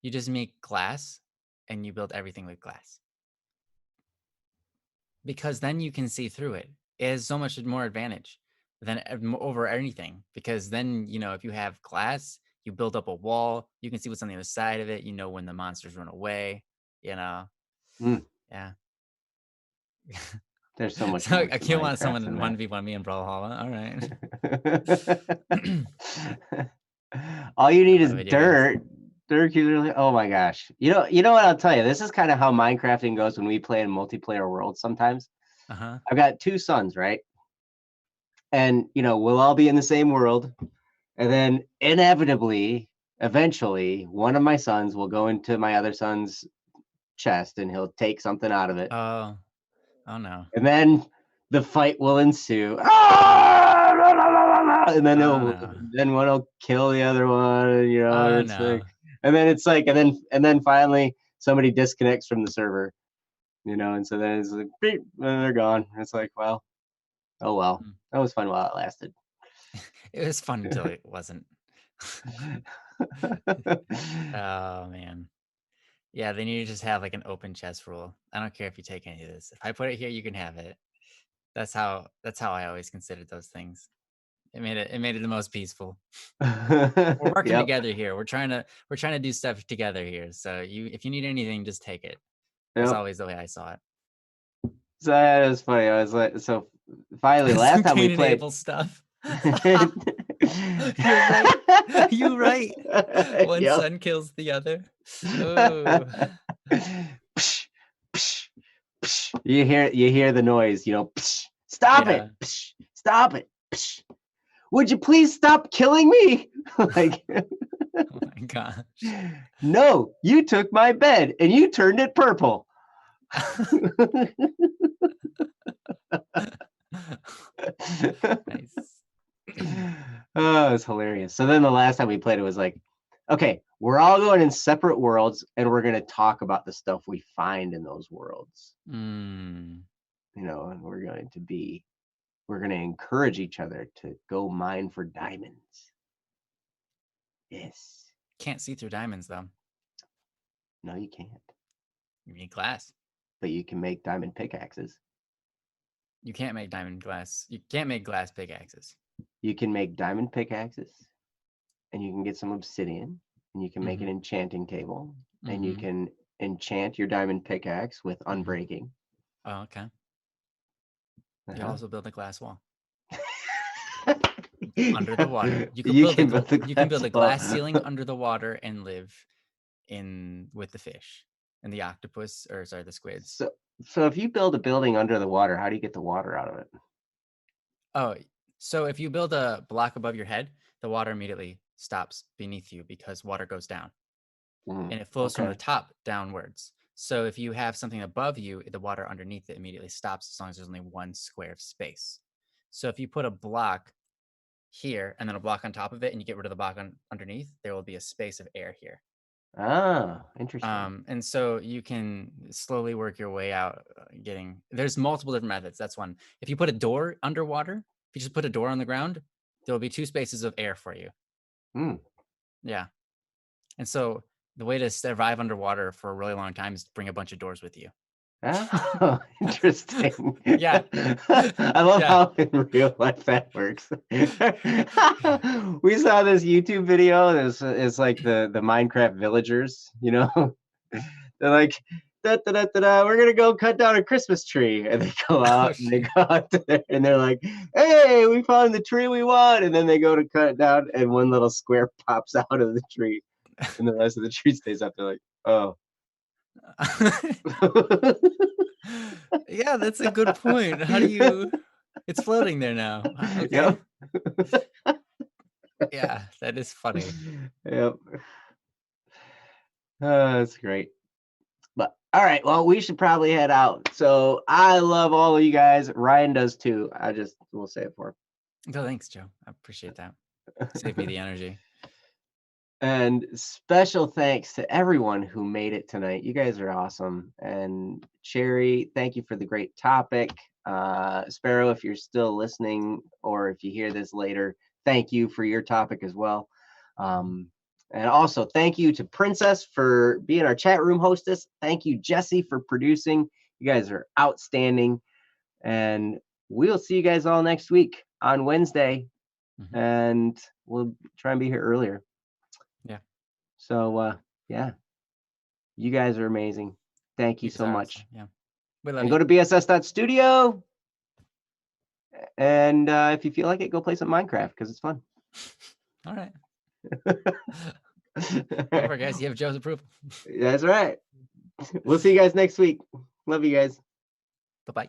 You just make glass and you build everything with glass. Because then you can see through it. It has so much more advantage than over anything. Because then, if you have glass, you build up a wall, you can see what's on the other side of it, when the monsters run away, you know. Mm, Yeah. there's so much So more I to can't want someone Minecraft to than 1v1 me in Brawlhalla. All right. that. All you need is Video games. dirt. Dirt, oh my gosh. You know what I'll tell you? This is kind of how Minecrafting goes when we play in multiplayer worlds sometimes. Uh-huh. I've got two sons, right? And we'll all be in the same world. And then inevitably, eventually, one of my sons will go into my other son's chest and he'll take something out of it. Oh. Oh no. And then the fight will ensue. Ah! And then Oh no. one will kill the other one. And, Oh it's no. like, and then it's like, and then finally somebody disconnects from the server, and so then it's like, beep, and they're gone. It's like, well, oh well, Mm. that was fun while it lasted. It was fun until it wasn't. Oh man. Yeah, they need to just have like an open chest rule. I don't care if you take any of this. If I put it here, you can have it. That's how I always considered those things. It made it the most peaceful. We're working Yep. together here. We're trying to do stuff together here. So if you need anything, just take it. That's Yep. always the way I saw it. So that was funny. I was like, so finally, last time we Cain and played. Abel stuff. You're right. You're right. One Yep. son kills the other. Oh. Psh, psh, psh. You hear the noise, psh. Stop Yeah. it. Psh, stop it. Psh. Would you please stop killing me? Like, Oh my gosh. no, you took my bed and you turned it purple. Nice. Oh, it's hilarious. So then the last time we played, it was like, okay, we're all going in separate worlds and we're going to talk about the stuff we find in those worlds. Mm. And we're going to encourage each other to go mine for diamonds. Yes. Can't see through diamonds though. No, you can't. You need glass. But you can make diamond pickaxes. You can't make diamond glass. You can't make glass pickaxes. You can make diamond pickaxes and you can get some obsidian and you can make an enchanting table and you can enchant your diamond pickaxe with unbreaking. Oh, okay. You also build a glass wall. Under the water. You can build a glass ceiling under the water and live with the fish and the octopus, or sorry, the squids. So if you build a building under the water, how do you get the water out of it? Oh, so if you build a block above your head, the water immediately stops beneath you because water goes down. And it flows from the top downwards. So if you have something above you, the water underneath it immediately stops as long as there's only one square of space. So if you put a block here and then a block on top of it and you get rid of the block underneath, there will be a space of air here. Ah, interesting. And so you can slowly work your way out there's multiple different methods. That's one. If you put a door underwater, if you just put a door on the ground, there will be two spaces of air for you. Yeah. And so the way to survive underwater for a really long time is to bring a bunch of doors with you. Oh, interesting. Yeah. I love how in real life that works. We saw this YouTube video. It's like the Minecraft villagers, They're like, we're gonna go cut down a Christmas tree, and they go out and they go out there and they're like, hey, we found the tree we want, and then they go to cut it down and one little square pops out of the tree and the rest of the tree stays up. They're like, oh. Yeah, that's a good point. How do you? It's floating there now. Okay. Yep. Yeah, that is funny. Yep. That's great. But all right, well, we should probably head out. So I love all of you guys. Ryan does too. We'll say it for him. Oh, thanks, Joe. I appreciate that. Save me the energy. And special thanks to everyone who made it tonight. You guys are awesome. And Cherry, thank you for the great topic. Sparrow, if you're still listening, or if you hear this later, thank you for your topic as well. And also thank you to Princess for being our chat room hostess. Thank you, Jesse, for producing. You guys are outstanding. And we'll see you guys all next week on Wednesday. And we'll try and be here earlier. Yeah. So, yeah. You guys are amazing. Thank you so much. Awesome. Yeah. We love And you. go to bss.studio. And if you feel like it, go play some Minecraft because it's fun. All right. Remember, guys, you have Joe's approval. That's right. We'll see you guys next week. Love you guys. Bye-bye.